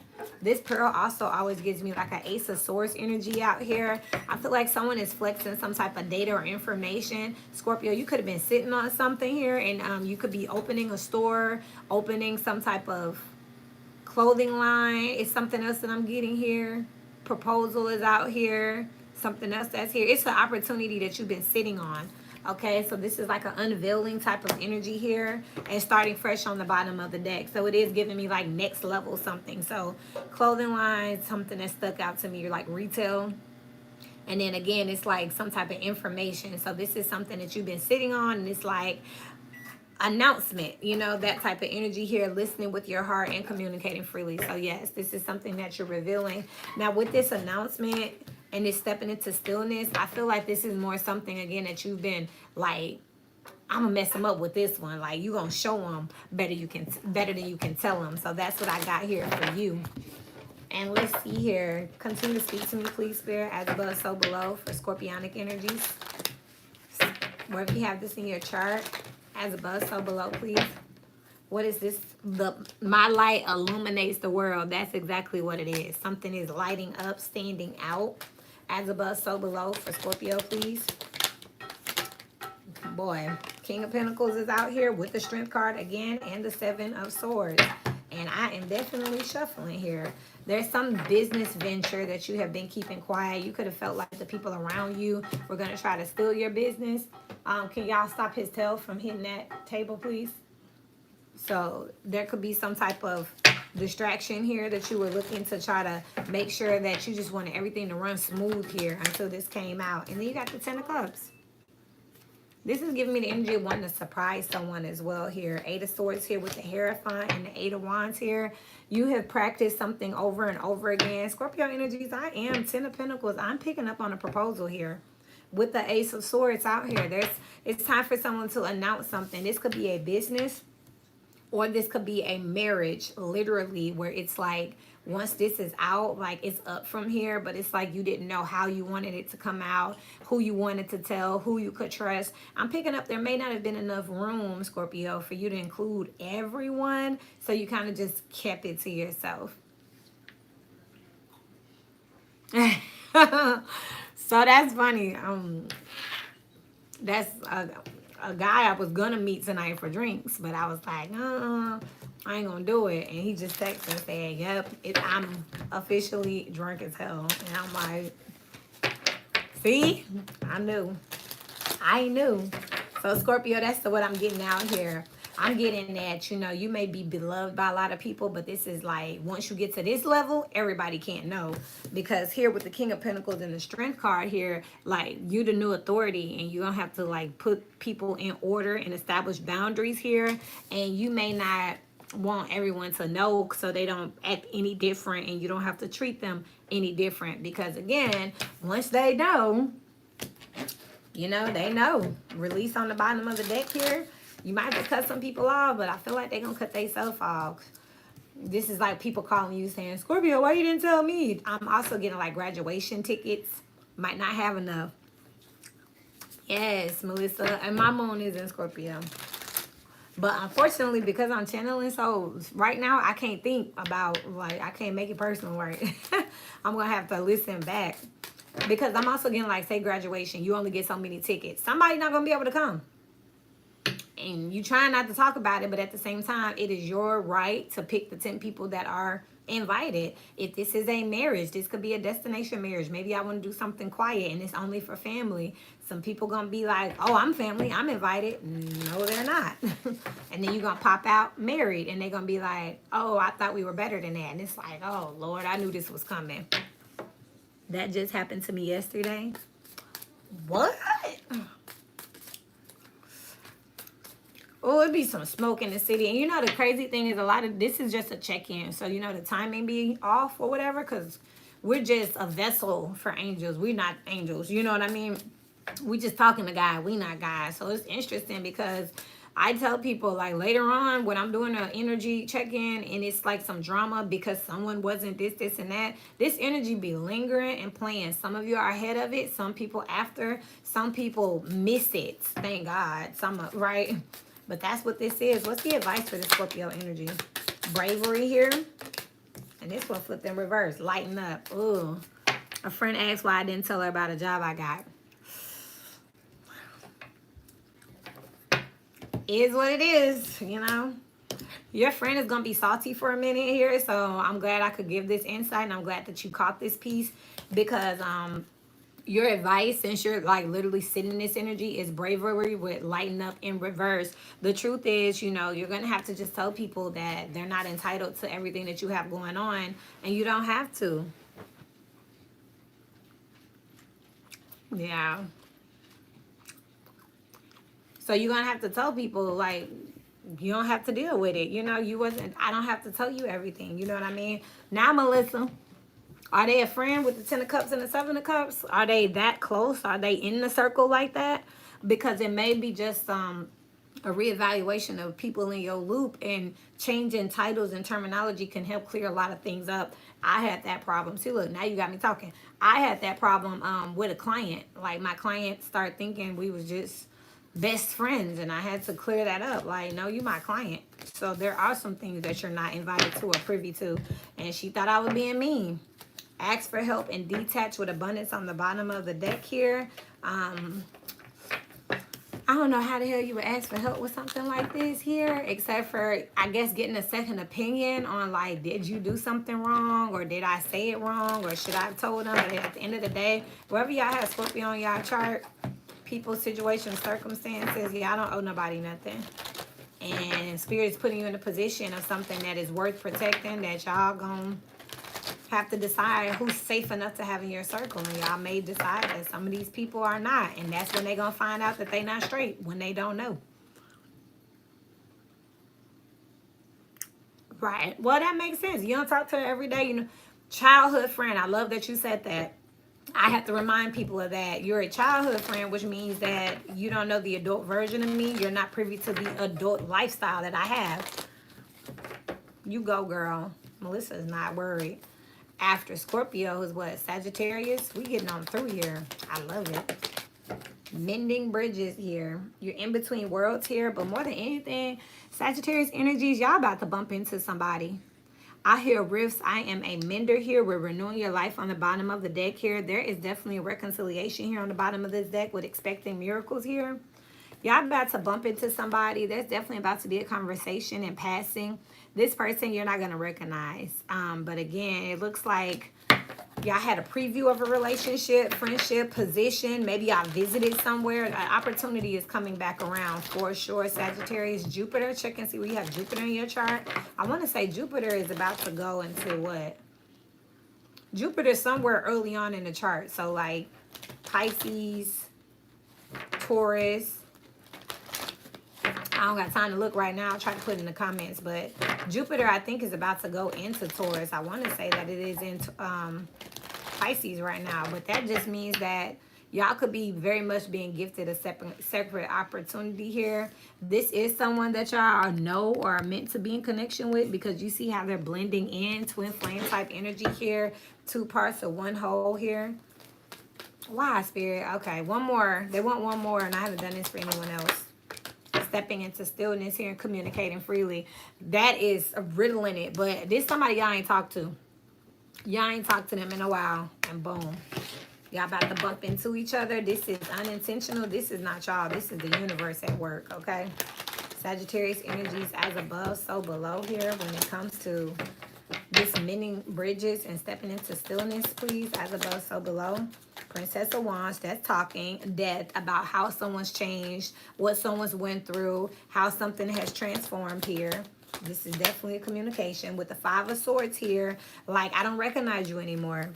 This pearl also always gives me like an Ace of Swords energy out here. I feel like someone is flexing some type of data or information. Scorpio, you could have been sitting on something here, and you could be opening a store, opening some type of clothing line. It's something else that I'm getting here. Proposal is out here. Something else that's here. It's an opportunity that you've been sitting on. Okay, so this is like an unveiling type of energy here and starting fresh on the bottom of the deck. So it is giving me like next level something. So clothing line, something that stuck out to me, you're like retail. And then again, it's like some type of information. So this is something that you've been sitting on, and it's like announcement, you know, that type of energy here, listening with your heart and communicating freely. So yes, this is something that you're revealing. Now with this announcement and this stepping into stillness, I feel like this is more something again that you've been like, I'm gonna mess them up with this one. Like you gonna show them better than you can tell them. So that's what I got here for you. And let's see here. Continue to speak to me, please, Spirit, as above, so below for Scorpionic energies. Wherever you have this in your chart, as above, so below, please. What is this? My light illuminates the world. That's exactly what it is. Something is lighting up, standing out. As above, so below for Scorpio, please. Boy, King of Pentacles is out here with the Strength card again and the Seven of Swords. And I am definitely shuffling here. There's some business venture that you have been keeping quiet. You could have felt like the people around you were going to try to steal your business. Can y'all stop his tail from hitting that table, please? So there could be some type of distraction here that you were looking to try to make sure that you just wanted everything to run smooth here until this came out. And then you got the Ten of Cups. This is giving me the energy of wanting to surprise someone as well here. Eight of Swords here with the Hierophant and the Eight of Wands here. You have practiced something over and over again. Scorpio energies, I am. Ten of Pentacles. I'm picking up on a proposal here. With the Ace of Swords out here. It's time for someone to announce something. This could be a business. Or this could be a marriage, literally, where it's like, once this is out, like it's up from here, but it's like you didn't know how you wanted it to come out, who you wanted to tell, who you could trust. I'm picking up there may not have been enough room, Scorpio, for you to include everyone, so you kind of just kept it to yourself. So that's funny. That's a guy I was gonna meet tonight for drinks, but I was like, I ain't gonna do it. And he just texted and said, yep, I'm officially drunk as hell. And I'm like, see, I knew. I knew. So Scorpio, that's what I'm getting out here. I'm getting that, you know, you may be beloved by a lot of people, but this is like, once you get to this level, everybody can't know. Because here with the King of Pentacles and the Strength card here, like, you the new authority, and you don't have to like put people in order and establish boundaries here. And you may not want everyone to know so they don't act any different, and you don't have to treat them any different. Because again, once they know, you know, they know. Release on the bottom of the deck here. You might have to cut some people off, but I feel like they're going to cut themselves off. This is like people calling you saying, Scorpio, why you didn't tell me? I'm also getting like graduation tickets. Might not have enough. Yes, Melissa. And my moon is in Scorpio. But unfortunately, because I'm channeling souls, right now I can't think about, like, I can't make it personal, right? I'm going to have to listen back. Because I'm also getting like, say graduation, you only get so many tickets. Somebody's not going to be able to come. And you try not to talk about it, but at the same time, it is your right to pick the 10 people that are invited. If this is a marriage, this could be a destination marriage. Maybe I want to do something quiet and it's only for family. Some people gonna be like, oh, I'm family, I'm invited. No, they're not. And then you're gonna pop out married and they're gonna be like, oh, I thought we were better than that. And it's like, oh Lord, I knew this was coming. That just happened to me yesterday. What? Oh, it'd be some smoke in the city. And you know, the crazy thing is a lot of this is just a check-in. So, you know, the timing be off or whatever, because we're just a vessel for angels. We're not angels. You know what I mean? We just talking to God. We not God. So it's interesting because I tell people, like, later on when I'm doing an energy check-in and it's like some drama because someone wasn't this, and that, this energy be lingering and playing. Some of you are ahead of it. Some people after. Some people miss it. Thank God. Right? But that's what this is. What's the advice for the Scorpio energy? Bravery here. And this one flipped in reverse. Lighten up. Ooh. A friend asked why I didn't tell her about a job I got. Is what it is, you know. Your friend is going to be salty for a minute here. So I'm glad I could give this insight. And I'm glad that you caught this piece. Because your advice, since you're like literally sitting in this energy, is bravery with lighten up in reverse. The truth is, you know, you're going to have to just tell people that they're not entitled to everything that you have going on, and you don't have to. Yeah. So you're going to have to tell people, like, you don't have to deal with it. You know, I don't have to tell you everything. You know what I mean? Now, Melissa, are they a friend with the 10 of Cups and the 7 of Cups? Are they that close? Are they in the circle like that? Because it may be just a reevaluation of people in your loop, and changing titles and terminology can help clear a lot of things up. I had that problem. See, look, now you got me talking. I had that problem with a client. Like, my client started thinking we was just best friends, and I had to clear that up. Like, no, you my client. So there are some things that you're not invited to or privy to. And she thought I was being mean. Ask for help and detach with abundance on the bottom of the deck here. I don't know how the hell you would ask for help with something like this here, except for, I guess, getting a second opinion on, like, did you do something wrong, or did I say it wrong, or should I have told them? But at the end of the day, wherever y'all have Scorpio on y'all chart, people, situations, circumstances, y'all don't owe nobody nothing. And Spirit's putting you in a position of something that is worth protecting, that y'all gonna have to decide who's safe enough to have in your circle. And y'all may decide that some of these people are not. And that's when they're going to find out that they not straight, when they don't know. Right. Well, that makes sense. You don't talk to her every day. You know, childhood friend. I love that you said that. I have to remind people of that. You're a childhood friend, which means that you don't know the adult version of me. You're not privy to the adult lifestyle that I have. You go, girl. Melissa's not worried. After Scorpio is what? Sagittarius? We getting on through here. I love it. Mending bridges here. You're in between worlds here, but more than anything, Sagittarius energies, y'all about to bump into somebody. I hear rifts. I am a mender here. We're renewing your life on the bottom of the deck here. There is definitely a reconciliation here on the bottom of this deck with expecting miracles here. Y'all about to bump into somebody. There's definitely about to be a conversation in passing. This person you're not going to recognize. But again, it looks like y'all had a preview of a relationship, friendship, position. Maybe y'all visited somewhere. An opportunity is coming back around for sure. Sagittarius, Jupiter. Check and see where you have Jupiter in your chart. I want to say Jupiter is about to go into what? Jupiter somewhere early on in the chart. So like Pisces, Taurus. I don't got time to look right now. I'll try to put it in the comments. But Jupiter, I think, is about to go into Taurus. I want to say that it is in Pisces right now. But that just means that y'all could be very much being gifted a separate opportunity here. This is someone that y'all know or are meant to be in connection with, because you see how they're blending in. Twin flame type energy here. Two parts of one whole here. Why, Spirit? Okay, one more. They want one more, and I haven't done this for anyone else. Stepping into stillness here and communicating freely. That is riddling it. But this somebody y'all ain't talked to. Y'all ain't talked to them in a while. And boom. Y'all about to bump into each other. This is unintentional. This is not y'all. This is the universe at work, okay? Sagittarius energies as above, so below here when it comes to this mending bridges and stepping into stillness, please. As above, so below. Princess of Wands, that's talking death, about how someone's changed, what someone's went through, how something has transformed here. This is definitely a communication. With the Five of Swords here, like, I don't recognize you anymore.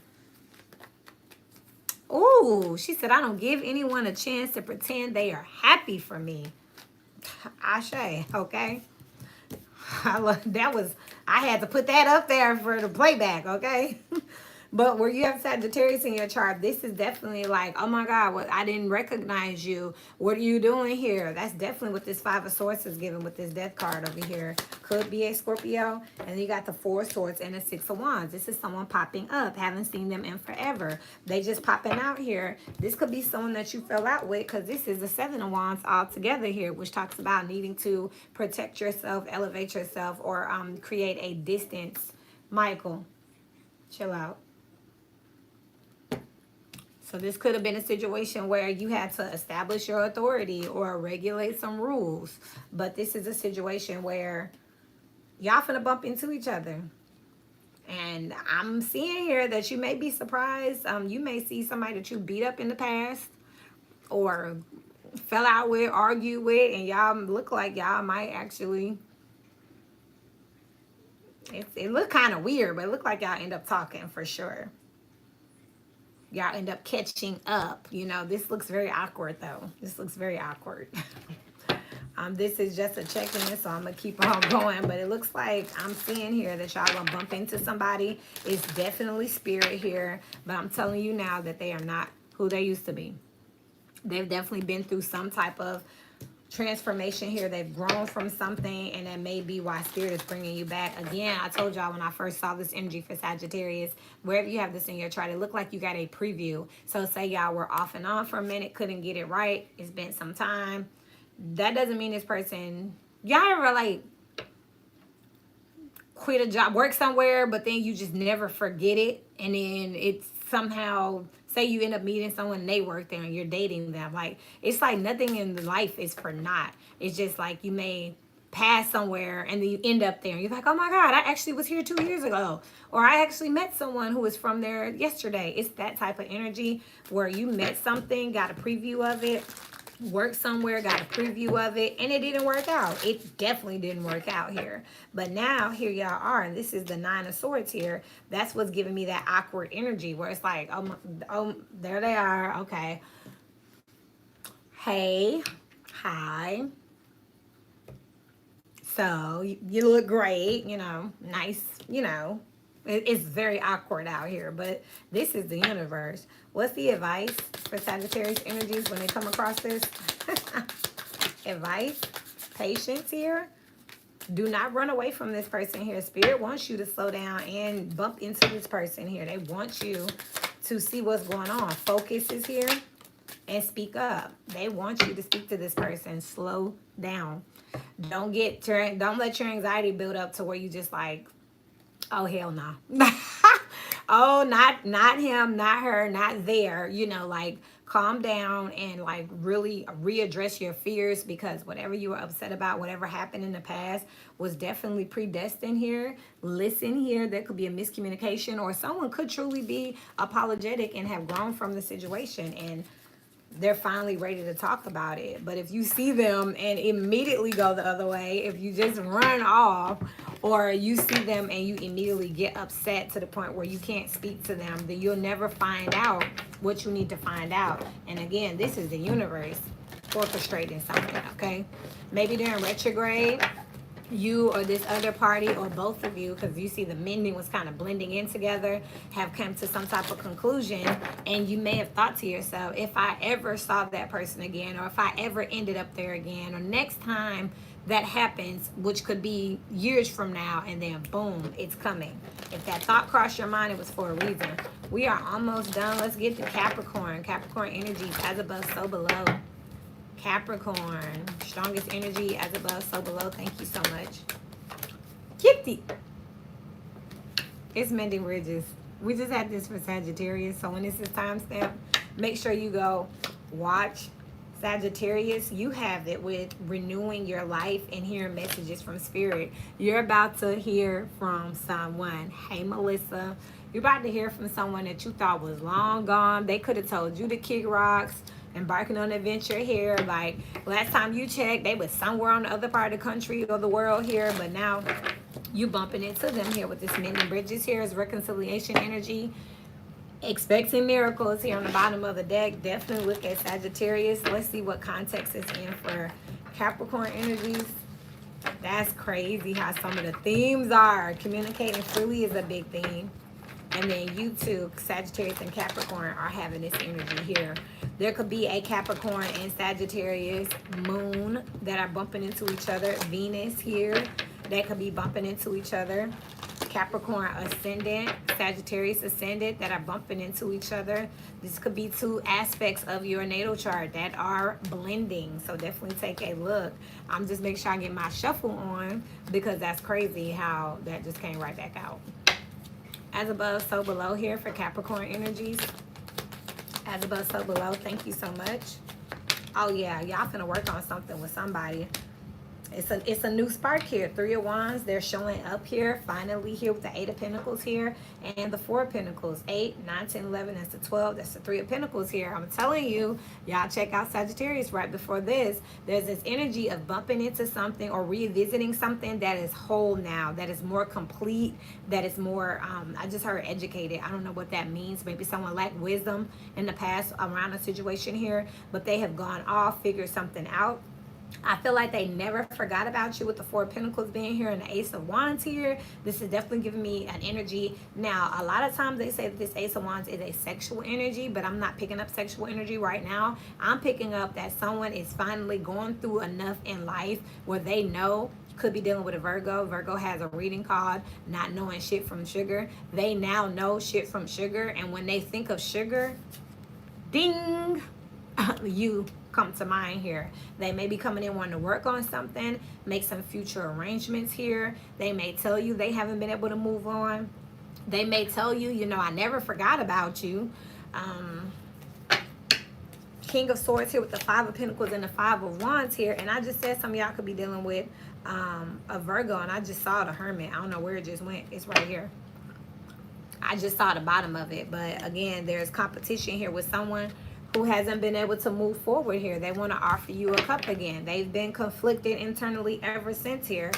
Ooh, she said, I don't give anyone a chance to pretend they are happy for me. Ashe, okay? I had to put that up there for the playback, okay? But where you have Sagittarius in your chart, this is definitely like, oh my God, what, I didn't recognize you. What are you doing here? That's definitely what this Five of Swords is giving with this Death card over here. Could be a Scorpio. And then you got the Four of Swords and the Six of Wands. This is someone popping up. Haven't seen them in forever. They just popping out here. This could be someone that you fell out with, because this is the Seven of Wands all together here, which talks about needing to protect yourself, elevate yourself, or create a distance. Michael, chill out. So this could have been a situation where you had to establish your authority or regulate some rules. But this is a situation where y'all finna bump into each other. And I'm seeing here that you may be surprised. You may see somebody that you beat up in the past or fell out with, argued with, and y'all look like y'all might actually... It looked kind of weird, but it looked like y'all end up talking for sure. Y'all end up catching up. You know, this looks very awkward, though. This looks very awkward. This is just a check-in, so I'm going to keep on going. But it looks like I'm seeing here that y'all going to bump into somebody. It's definitely spirit here. But I'm telling you now that they are not who they used to be. They've definitely been through some type of transformation here. They've grown from something, and that may be why spirit is bringing you back. Again, I told y'all when I first saw this energy for Sagittarius, wherever you have this in your chart, it looked like you got a preview. So say y'all were off and on for a minute, couldn't get it right, it's been some time. That doesn't mean this person... Y'all ever like quit a job, work somewhere, but then you just never forget it, and then it's somehow... Say you end up meeting someone and they work there and you're dating them. Like, it's like nothing in life is for naught. It's just like you may pass somewhere and then you end up there. And you're like, oh my God, I actually was here 2 years ago. Or I actually met someone who was from there yesterday. It's that type of energy where you met something, got a preview of it, worked somewhere, got a preview of it, and it didn't work out. It definitely didn't work out here. But now here y'all are, and this is the Nine of Swords here. That's what's giving me that awkward energy where it's like, oh, there they are. Okay. Hey, hi. So you look great, you know, nice, you know. It's very awkward out here, but this is the universe. What's the advice for Sagittarius energies when they come across this? Advice, patience here. Do not run away from this person here. Spirit wants you to slow down and bump into this person here. They want you to see what's going on. Focus is here and speak up. They want you to speak to this person. Slow down. Don't let your anxiety build up to where you just like, oh, hell no. Oh, not him, not her, not there. You know, like calm down and like really readdress your fears, because whatever you were upset about, whatever happened in the past was definitely predestined here. Listen here, there could be a miscommunication, or someone could truly be apologetic and have grown from the situation, and they're finally ready to talk about it. But if you see them and immediately go the other way, if you just run off, or you see them and you immediately get upset to the point where you can't speak to them, then you'll never find out what you need to find out. And again, this is the universe orchestrating something, okay? Maybe they're in retrograde, you or this other party, or both of you, because you see the mending was kind of blending in together, have come to some type of conclusion. And you may have thought to yourself, if I ever saw that person again, or if I ever ended up there again, or next time that happens, which could be years from now, and then boom, it's coming. If that thought crossed your mind, it was for a reason. We are almost done. Let's get to Capricorn. Capricorn energy, as above, so below. Capricorn, strongest energy, as above, so below. Thank you so much. Kitty. It's mending bridges. We just had this for Sagittarius, so when this is timestamp, make sure you go watch Sagittarius. You have it with renewing your life and hearing messages from spirit. You're about to hear from someone. Hey, Melissa. You're about to hear from someone that you thought was long gone. They could have told you to kick rocks, embarking on an adventure here. Like last time you checked, they was somewhere on the other part of the country or the world here, but now you bumping into them here with this mending bridges. Here is reconciliation energy. Expecting miracles here on the bottom of the deck. Definitely look at Sagittarius. Let's see what context is in for Capricorn energies. That's crazy how some of the themes are. Communicating freely is a big theme. And then you two, Sagittarius and Capricorn, are having this energy here. There could be a Capricorn and Sagittarius moon that are bumping into each other. Venus here, that could be bumping into each other. Capricorn ascendant, Sagittarius ascendant that are bumping into each other. This could be two aspects of your natal chart that are blending. So definitely take a look. I'm just making sure I get my shuffle on, because that's crazy how that just came right back out. As above, so below here for Capricorn energies. As above, so below. Thank you so much. Oh yeah, y'all finna work on something with somebody. It's a new spark here. 3 of Wands, they're showing up here. Finally here with the 8 of Pentacles here. And the 4 of Pentacles. 8, 9, 10, 11, that's the 12. That's the 3 of Pentacles here. I'm telling you, y'all check out Sagittarius right before this. There's this energy of bumping into something or revisiting something that is whole now. That is more complete. That is more, I just heard educated. I don't know what that means. Maybe someone lacked wisdom in the past around a situation here. But they have gone off, figured something out. I feel like they never forgot about you with the 4 of Pentacles being here and the Ace of Wands here. This is definitely giving me an energy. Now, a lot of times they say that this Ace of Wands is a sexual energy, but I'm not picking up sexual energy right now. I'm picking up that someone is finally going through enough in life where they know. Could be dealing with a Virgo. Virgo has a reading called not knowing shit from sugar. They now know shit from sugar, and when they think of sugar, ding, you come to mind here. They may be coming in wanting to work on something, make some future arrangements here. They may tell you they haven't been able to move on. They may tell you, you know, I never forgot about you. King of Swords here with the 5 of Pentacles and the 5 of Wands here. And I just said some of y'all could be dealing with a Virgo, and I just saw the Hermit. I don't know where it just went. It's right here. I just saw the bottom of it. But again, there's competition here with someone who hasn't been able to move forward here. They want to offer you a cup again. They've been conflicted internally ever since here.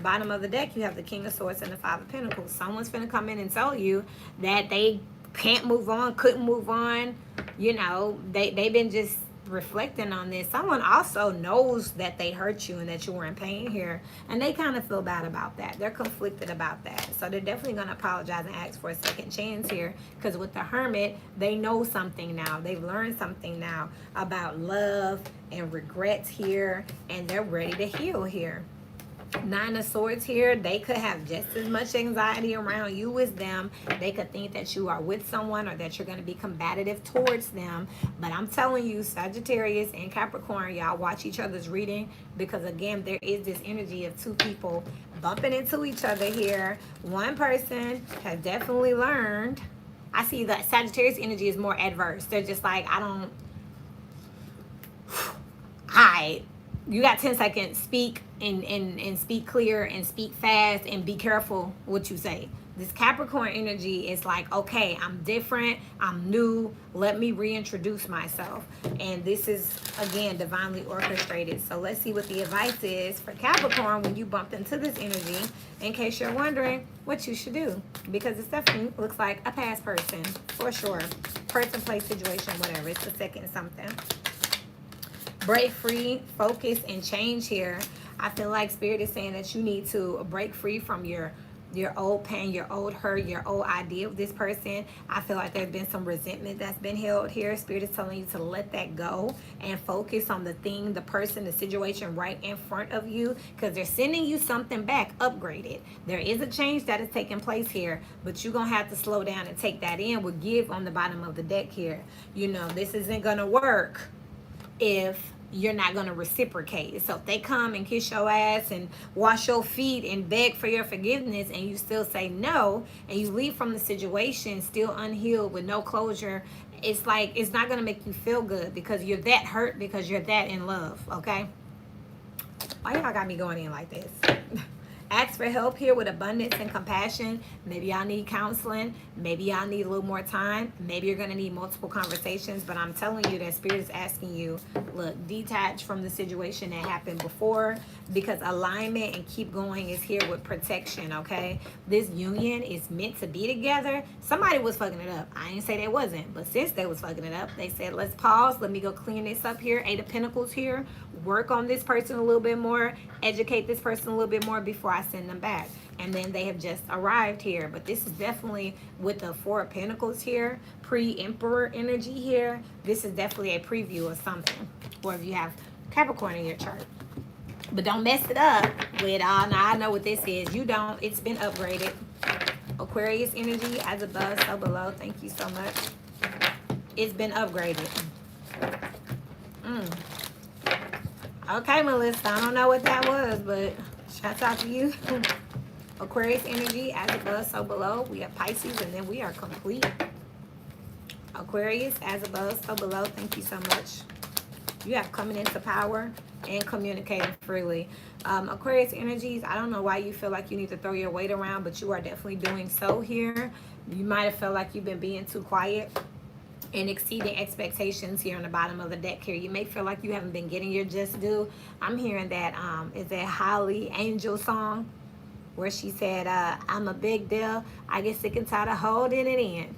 Bottom of the deck, you have the King of Swords and the 5 of Pentacles. Someone's going to come in and tell you that they can't move on, couldn't move on. You know, they've been just reflecting on this. Someone also knows that they hurt you and that you were in pain here, and they kind of feel bad about that. They're conflicted about that, so they're definitely going to apologize and ask for a second chance here, because with the Hermit, they know something now. They've learned something now about love and regrets here, and they're ready to heal here. 9 of Swords here, they could have just as much anxiety around you as them. They could think that you are with someone or that you're going to be combative towards them. But I'm telling you, Sagittarius and Capricorn, y'all watch each other's reading, because again, there is this energy of 2 people bumping into each other here. One person has definitely learned. I see that Sagittarius energy is more adverse. They're just like, I don't right, you got 10 seconds. Speak and speak clear and speak fast and be careful what you say. This Capricorn energy is like, okay, I'm different, I'm new, let me reintroduce myself. And this is, again, divinely orchestrated. So let's see what the advice is for Capricorn when you bumped into this energy, in case you're wondering what you should do. Because it definitely looks like a past person, for sure. Person, place, situation, whatever. It's the second something. Break free, focus, and change here. I feel like Spirit is saying that you need to break free from your old pain, your old hurt, your old idea of this person. I feel like there's been some resentment that's been held here. Spirit is telling you to let that go and focus on the thing, the person, the situation right in front of you, because they're sending you something back upgraded. There is a change that is taking place here, but you're going to have to slow down and take that in with give on the bottom of the deck here. You know, this isn't going to work if you're not going to reciprocate. So if they come and kiss your ass and wash your feet and beg for your forgiveness and you still say no and you leave from the situation still unhealed with no closure, it's like it's not going to make you feel good because you're that hurt, because you're that in love. Okay, why y'all got me going in like this? Ask for help here with abundance and compassion. Maybe y'all need counseling. Maybe y'all need a little more time. Maybe you're going to need multiple conversations. But I'm telling you that Spirit is asking you, look, detach from the situation that happened before, because alignment and keep going is here with protection, okay? This union is meant to be together. Somebody was fucking it up. I ain't say they wasn't. But since they was fucking it up, they said, let's pause. Let me go clean this up here. 8 of Pentacles here. Work on this person a little bit more. Educate this person a little bit more before I send them back. And then they have just arrived here. But this is definitely with the 4 of Pentacles here, pre-Emperor energy here. This is definitely a preview of something. Or if you have Capricorn in your chart. But don't mess it up with, now I know what this is. You don't. It's been upgraded. Aquarius energy, as above, so below. Thank you so much. It's been upgraded. Okay, Melissa. I don't know what that was, but shouts out to you. Aquarius energy, as above, so below. We have Pisces, and then we are complete. Aquarius, as above, so below. Thank you so much. You have coming into power and communicating freely. Aquarius energies, I don't know why you feel like you need to throw your weight around, but you are definitely doing so here. You might have felt like you've been being too quiet and exceeding expectations here on the bottom of the deck here. You may feel like you haven't been getting your just due. I'm hearing that, is that Holly Angel song where she said, I'm a big deal. I get sick and tired of holding it in.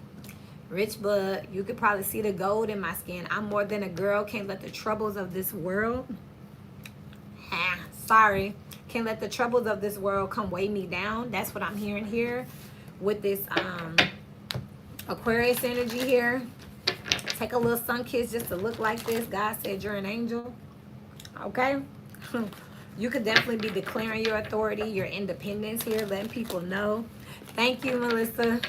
Rich blood, you could probably see the gold in my skin. I'm more than a girl. Can't let the troubles of this world, can't let the troubles of this world come weigh me down. That's what I'm hearing here with this Aquarius energy here. Take a little sun kiss just to look like this. God said you're an angel. Okay? You could definitely be declaring your authority, your independence here, letting people know. Thank you, Melissa.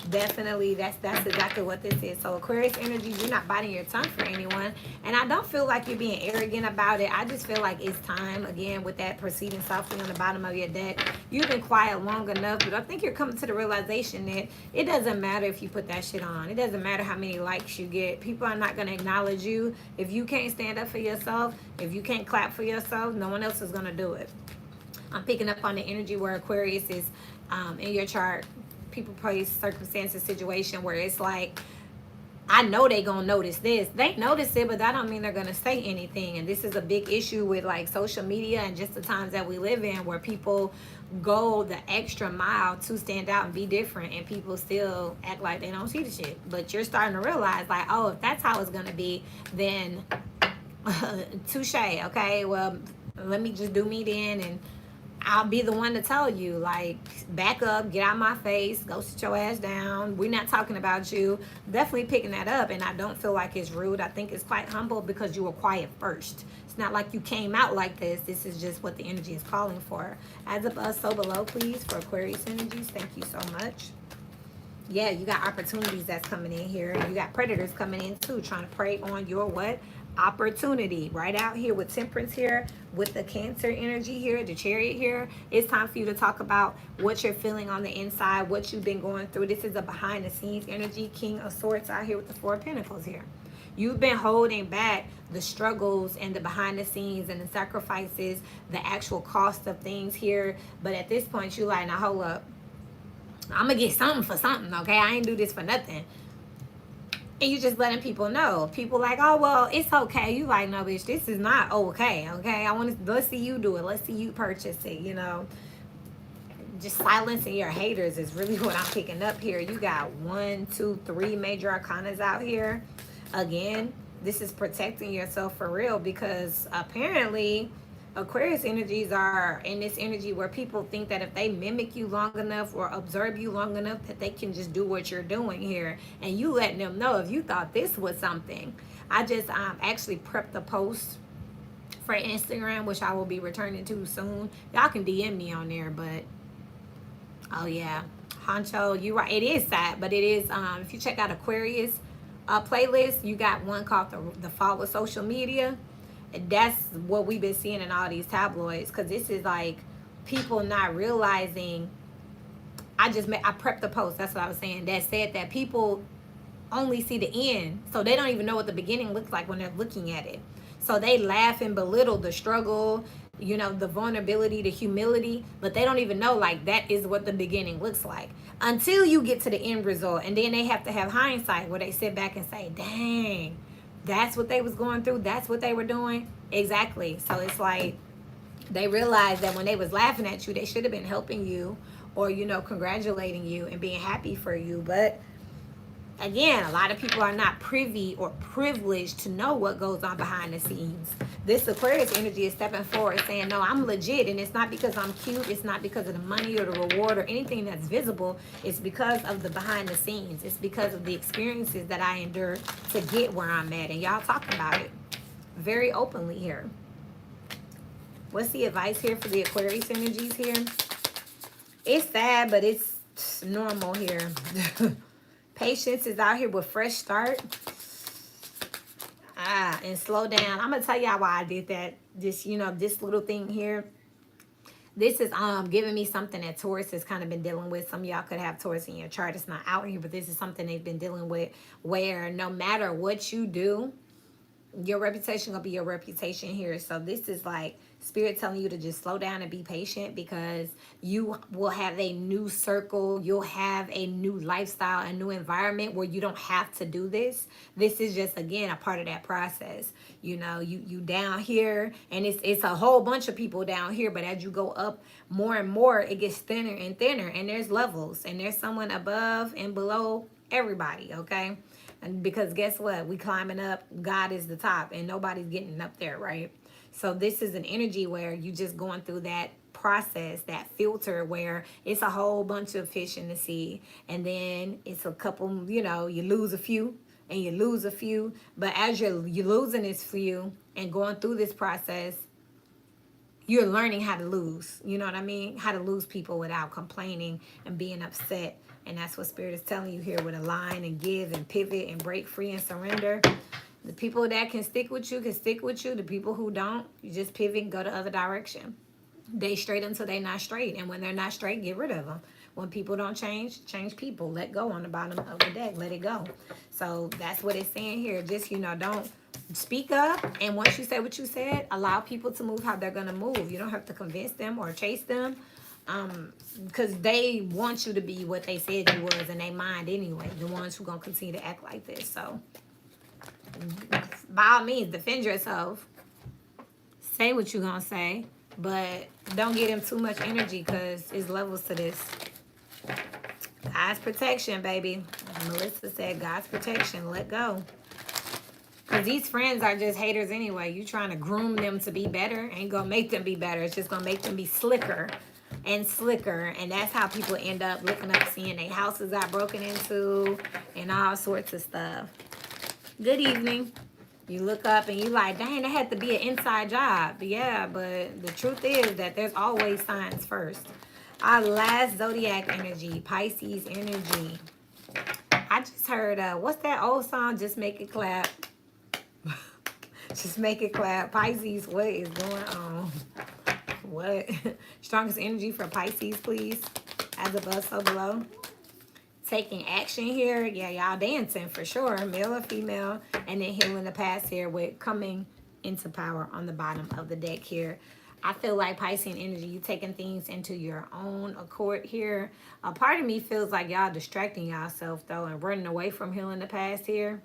Definitely, that's exactly what this is. So Aquarius energy, you're not biting your tongue for anyone. And I don't feel like you're being arrogant about it. I just feel like it's time, again, with that proceeding softly on the bottom of your deck. You've been quiet long enough, but I think you're coming to the realization that it doesn't matter if you put that shit on. It doesn't matter how many likes you get. People are not going to acknowledge you. If you can't stand up for yourself, if you can't clap for yourself, no one else is going to do it. I'm picking up on the energy where Aquarius is in your chart. People, place, circumstances, situation where it's like, I know they gonna notice this. They notice it, but that don't mean they're gonna say anything. And this is a big issue with like social media and just the times that we live in, where people go the extra mile to stand out and be different, and people still act like they don't see the shit. But you're starting to realize like, oh, if that's how it's gonna be, then touche. Okay, well, let me just do me then, and I'll be the one to tell you, like, back up, get out of my face, go sit your ass down. We're not talking about you. Definitely picking that up, and I don't feel like it's rude. I think it's quite humble because you were quiet first. It's not like you came out like this. This is just what the energy is calling for. As above, so below, please, for Aquarius energies. Thank you so much. Yeah, you got opportunities that's coming in here. You got predators coming in, too, trying to prey on your what? Opportunity. Right out here with Temperance here, with the Cancer energy here, the Chariot here. It's time for you to talk about what you're feeling on the inside, what you've been going through. This is a behind the scenes energy. King of Swords out here with the 4 of Pentacles here. You've been holding back the struggles and the behind the scenes and the sacrifices, the actual cost of things here. But at this point, you like, now hold up. I'm gonna get something for something, okay? I ain't do this for nothing. And you just letting people know. People like, oh well, it's okay. You like, no, bitch, this is not okay. Okay, I want to, let's see you do it. Let's see you purchase it. You know, just silencing your haters is really what I'm picking up here. You got 1, 2, 3 major arcanas out here. Again, this is protecting yourself for real, because apparently Aquarius energies are in this energy where people think that if they mimic you long enough or observe you long enough, that they can just do what you're doing here. And you letting them know, if you thought this was something. I just actually prepped a post for Instagram, which I will be returning to soon. Y'all can DM me on there, but oh yeah, Honcho, you right. It is sad, but it is. If you check out Aquarius playlist, you got one called the Fall of Social Media. And that's what we've been seeing in all these tabloids, because this is like people not realizing. I prepped the post. That's what I was saying. That said that people only see the end, so they don't even know what the beginning looks like when they're looking at it. So they laugh and belittle the struggle, you know, the vulnerability, the humility, but they don't even know like that is what the beginning looks like until you get to the end result. And then they have to have hindsight where they sit back and say, dang, that's what they was going through, that's what they were doing. Exactly. So it's like they realized that when they was laughing at you, they should have been helping you, or, you know, congratulating you and being happy for you. But again, a lot of people are not privy or privileged to know what goes on behind the scenes. This Aquarius energy is stepping forward saying, no, I'm legit. And it's not because I'm cute. It's not because of the money or the reward or anything that's visible. It's because of the behind the scenes. It's because of the experiences that I endured to get where I'm at. And y'all talking about it very openly here. What's the advice here for the Aquarius energies here? It's sad, but it's normal here. Patience is out here with fresh start. And slow down. I'm gonna tell y'all why I did that. This, you know, this little thing here. This is giving me something that Taurus has kind of been dealing with. Some of y'all could have Taurus in your chart. It's not out here, but this is something they've been dealing with, where no matter what you do, your reputation gonna be your reputation here. So this is like Spirit telling you to just slow down and be patient, because you will have a new circle, you'll have a new lifestyle, a new environment where you don't have to do this. This is just, again, a part of that process. You know, you down here, and it's a whole bunch of people down here, but as you go up more and more, it gets thinner and thinner, and there's levels, and there's someone above and below everybody, okay? And because guess what? We climbing up. God is the top, and nobody's getting up there, right? So this is an energy where you just going through that process, that filter, where it's a whole bunch of fish in the sea. And then it's a couple, you know, you lose a few and you lose a few. But as you're losing this few and going through this process, you're learning how to lose. You know what I mean? How to lose people without complaining and being upset. And that's what Spirit is telling you here with align and give and pivot and break free and surrender. The people that can stick with you can stick with you. The people who don't, you just pivot and go the other direction. They straight until they not straight. And when they're not straight, get rid of them. When people don't change, change people. Let go on the bottom of the deck. Let it go. So that's what it's saying here. Just, you know, don't speak up. And once you say what you said, allow people to move how they're going to move. You don't have to convince them or chase them. Because they want you to be what they said you was in their mind anyway. The ones who going to continue to act like this. So by all means, defend yourself. Say what you're going to say. But don't give them too much energy, because it's levels to this. God's protection, baby. Melissa said God's protection. Let go. Because these friends are just haters anyway. You trying to groom them to be better. Ain't going to make them be better. It's just going to make them be slicker and slicker. And that's how people end up looking up, seeing their houses got broken into and all sorts of stuff. Good evening. You look up and you like, dang, that had to be an inside job. Yeah, but the truth is that there's always signs first. Our last zodiac energy, Pisces energy. I just heard, what's that old song? Just make it clap. Just make it clap. Pisces, what is going on? What? Strongest energy for Pisces, please. As above, so below. taking action here. Yeah, y'all dancing for sure, male or female. And then healing the past here with coming into power on the bottom of the deck here. I feel like Piscean energy, you taking things into your own accord here. A part of me feels like y'all distracting yourself though and running away from healing the past here.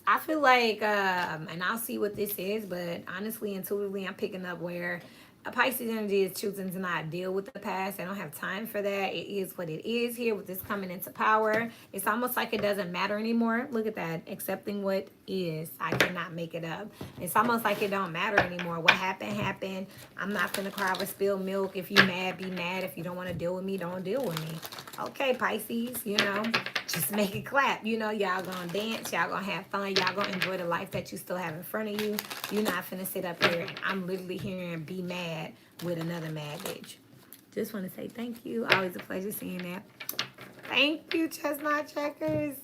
I feel like, and I'll see what this is, but honestly, intuitively, I'm picking up where a Pisces energy is choosing to not deal with the past. I don't have time for that. It is what it is here with this coming into power. It's almost like it doesn't matter anymore. Look at that. Accepting what is. I cannot make it up. It's almost like it don't matter anymore. What happened, happened. I'm not going to cry over spilled milk. If you mad, be mad. If you don't want to deal with me, don't deal with me. Okay, Pisces, you know. Just make it clap. You know, y'all gonna dance. Y'all gonna have fun. Y'all gonna enjoy the life that you still have in front of you. You're not finna sit up here. I'm literally hearing be mad with another mad bitch. Just want to say thank you. Always a pleasure seeing that. Thank you, Chestnut Checkers.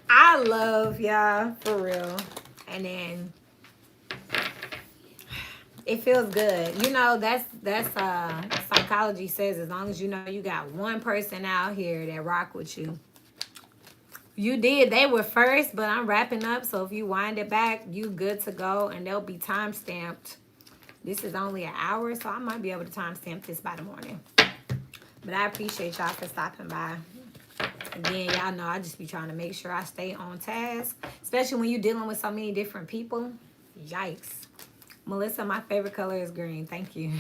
I love y'all, for real. And then it feels good. You know, that's psychology says as long as you know you got one person out here that rock with you. You did. They were first, but I'm wrapping up. So if you wind it back, you good to go. And they'll be time stamped. This is only an hour, so I might be able to time stamp this by the morning. But I appreciate y'all for stopping by. Again, y'all know I just be trying to make sure I stay on task. Especially when you're dealing with so many different people. Yikes. Melissa, my favorite color is green. Thank you.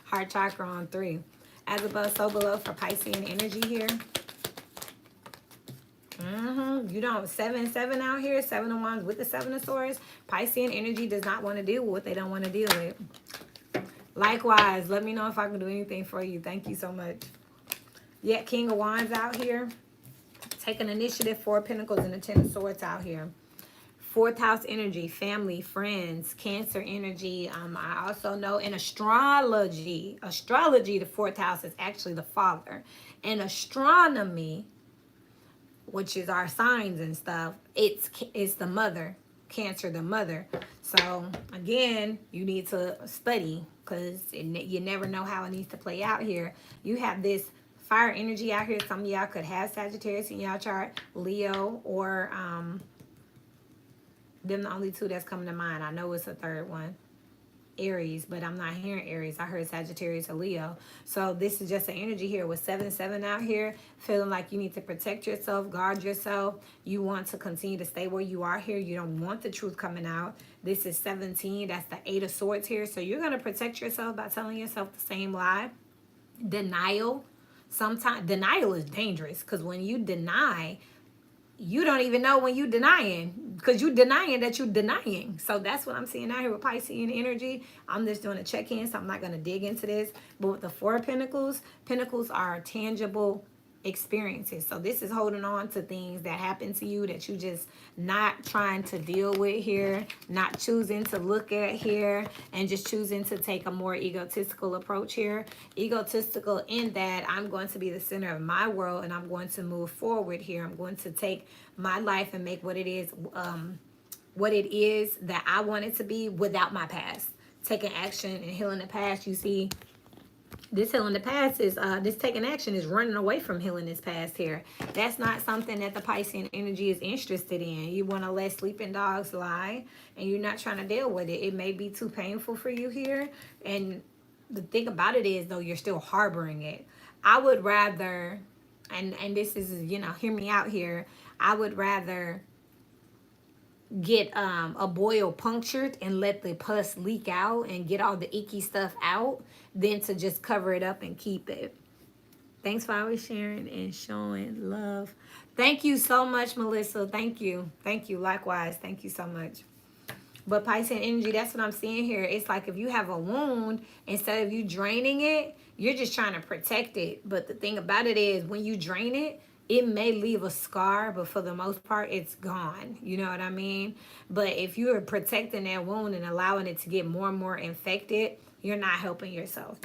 Heart chakra on 3. As above, so below for Piscean energy here. You don't 7-7 out here. 7 of Wands with the 7 of Swords. Piscean energy does not want to deal with what they don't want to deal with. Likewise, let me know if I can do anything for you. Thank you so much. Yeah, King of Wands out here. Taking initiative. 4 of Pentacles and the 10 of Swords out here. 4th house energy, family, friends, Cancer energy. I also know in astrology, the 4th house is actually the father. In astronomy, which is our signs and stuff, it's the mother, Cancer, the mother. So again, you need to study because you never know how it needs to play out here. You have this fire energy out here. Some of y'all could have Sagittarius in y'all chart, Leo, or them the only 2 that's coming to mind. I know it's a 3rd one, Aries, but I'm not hearing Aries. I heard Sagittarius or Leo. So this is just an energy here with 7-7 out here, feeling like you need to protect yourself, guard yourself. You want to continue to stay where you are here. You don't want the truth coming out. This is 17. That's the 8 of Swords here. So you're going to protect yourself by telling yourself the same lie. Denial. Sometimes denial is dangerous because when you deny, you don't even know when you denying because you denying that you denying. So that's what I'm seeing out here with Piscean energy. I'm just doing a check-in, so I'm not going to dig into this. But with the 4 of Pentacles, Pentacles are tangible experiences. So this is holding on to things that happen to you that you just not trying to deal with here, not choosing to look at here, and just choosing to take a more egotistical approach here. Egotistical in that I'm going to be the center of my world and I'm going to move forward here. I'm going to take my life and make what it is that I want it to be without my past. Taking action and healing the past, you see. This healing the past is, this taking action is running away from healing this past here. That's not something that the Piscean energy is interested in. You want to let sleeping dogs lie and you're not trying to deal with it. It may be too painful for you here. And the thing about it is, though, you're still harboring it. I would rather, and this is, you know, hear me out here. I would rather get a boil punctured and let the pus leak out and get all the icky stuff out than to just cover it up and keep it. Thanks for always sharing and showing love. Thank you so much, Melissa. Thank you. Thank you. Likewise. Thank you so much. But Piscean energy, that's what I'm seeing here. It's like if you have a wound, instead of you draining it, you're just trying to protect it. But the thing about it is when you drain it, it may leave a scar, but for the most part, it's gone. You know what I mean? But if you're protecting that wound and allowing it to get more and more infected, you're not helping yourself.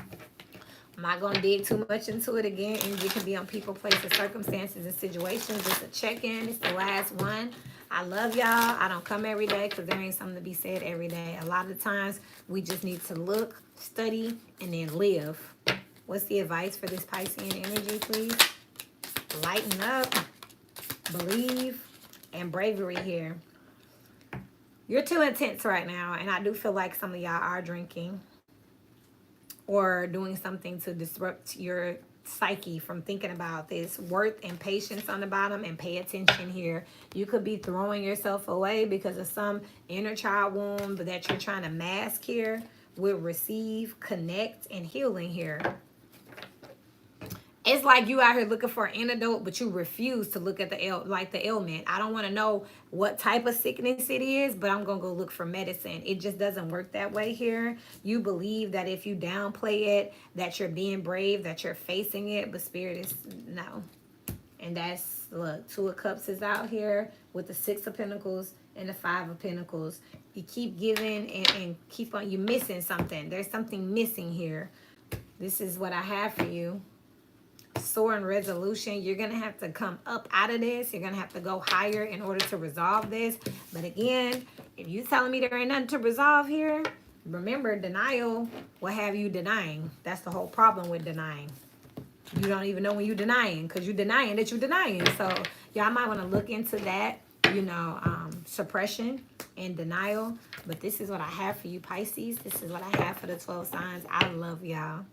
I'm not going to dig too much into it again. Energy can be on people, places, circumstances, and situations. It's a check-in. It's the last one. I love y'all. I don't come every day because there ain't something to be said every day. A lot of the times, we just need to look, study, and then live. What's the advice for this Piscean energy, please? Lighten up, believe, and bravery here. You're too intense right now, and I do feel like some of y'all are drinking or doing something to disrupt your psyche from thinking about this. Worth and patience on the bottom, and pay attention here. You could be throwing yourself away because of some inner child wound that you're trying to mask here. With receive, connect, and healing here. It's like you out here looking for an antidote, but you refuse to look at the ailment. I don't want to know what type of sickness it is, but I'm gonna go look for medicine. It just doesn't work that way here. You believe that if you downplay it, that you're being brave, that you're facing it, but Spirit is no. And that's, look, Two of Cups is out here with the Six of Pentacles and the Five of Pentacles. You keep giving and keep on, you're missing something. There's something missing here. This is what I have for you. Soaring resolution. You're going to have to come up out of this. You're going to have to go higher in order to resolve this. But again, if you're telling me there ain't nothing to resolve here, remember, denial will have you denying. That's the whole problem with denying. You don't even know when you're denying, because you're denying that you're denying. So y'all might want to look into that, you know, suppression and denial. But this is what I have for you, Pisces. This is what I have for the 12 signs. I love y'all.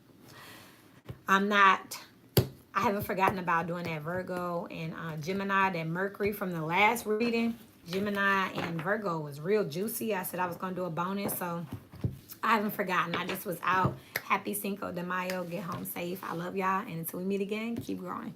I haven't forgotten about doing that Virgo and Gemini, that Mercury from the last reading. Gemini and Virgo was real juicy. I said I was going to do a bonus, so I haven't forgotten. I just was out. Happy Cinco de Mayo. Get home safe. I love y'all. And until we meet again, keep growing.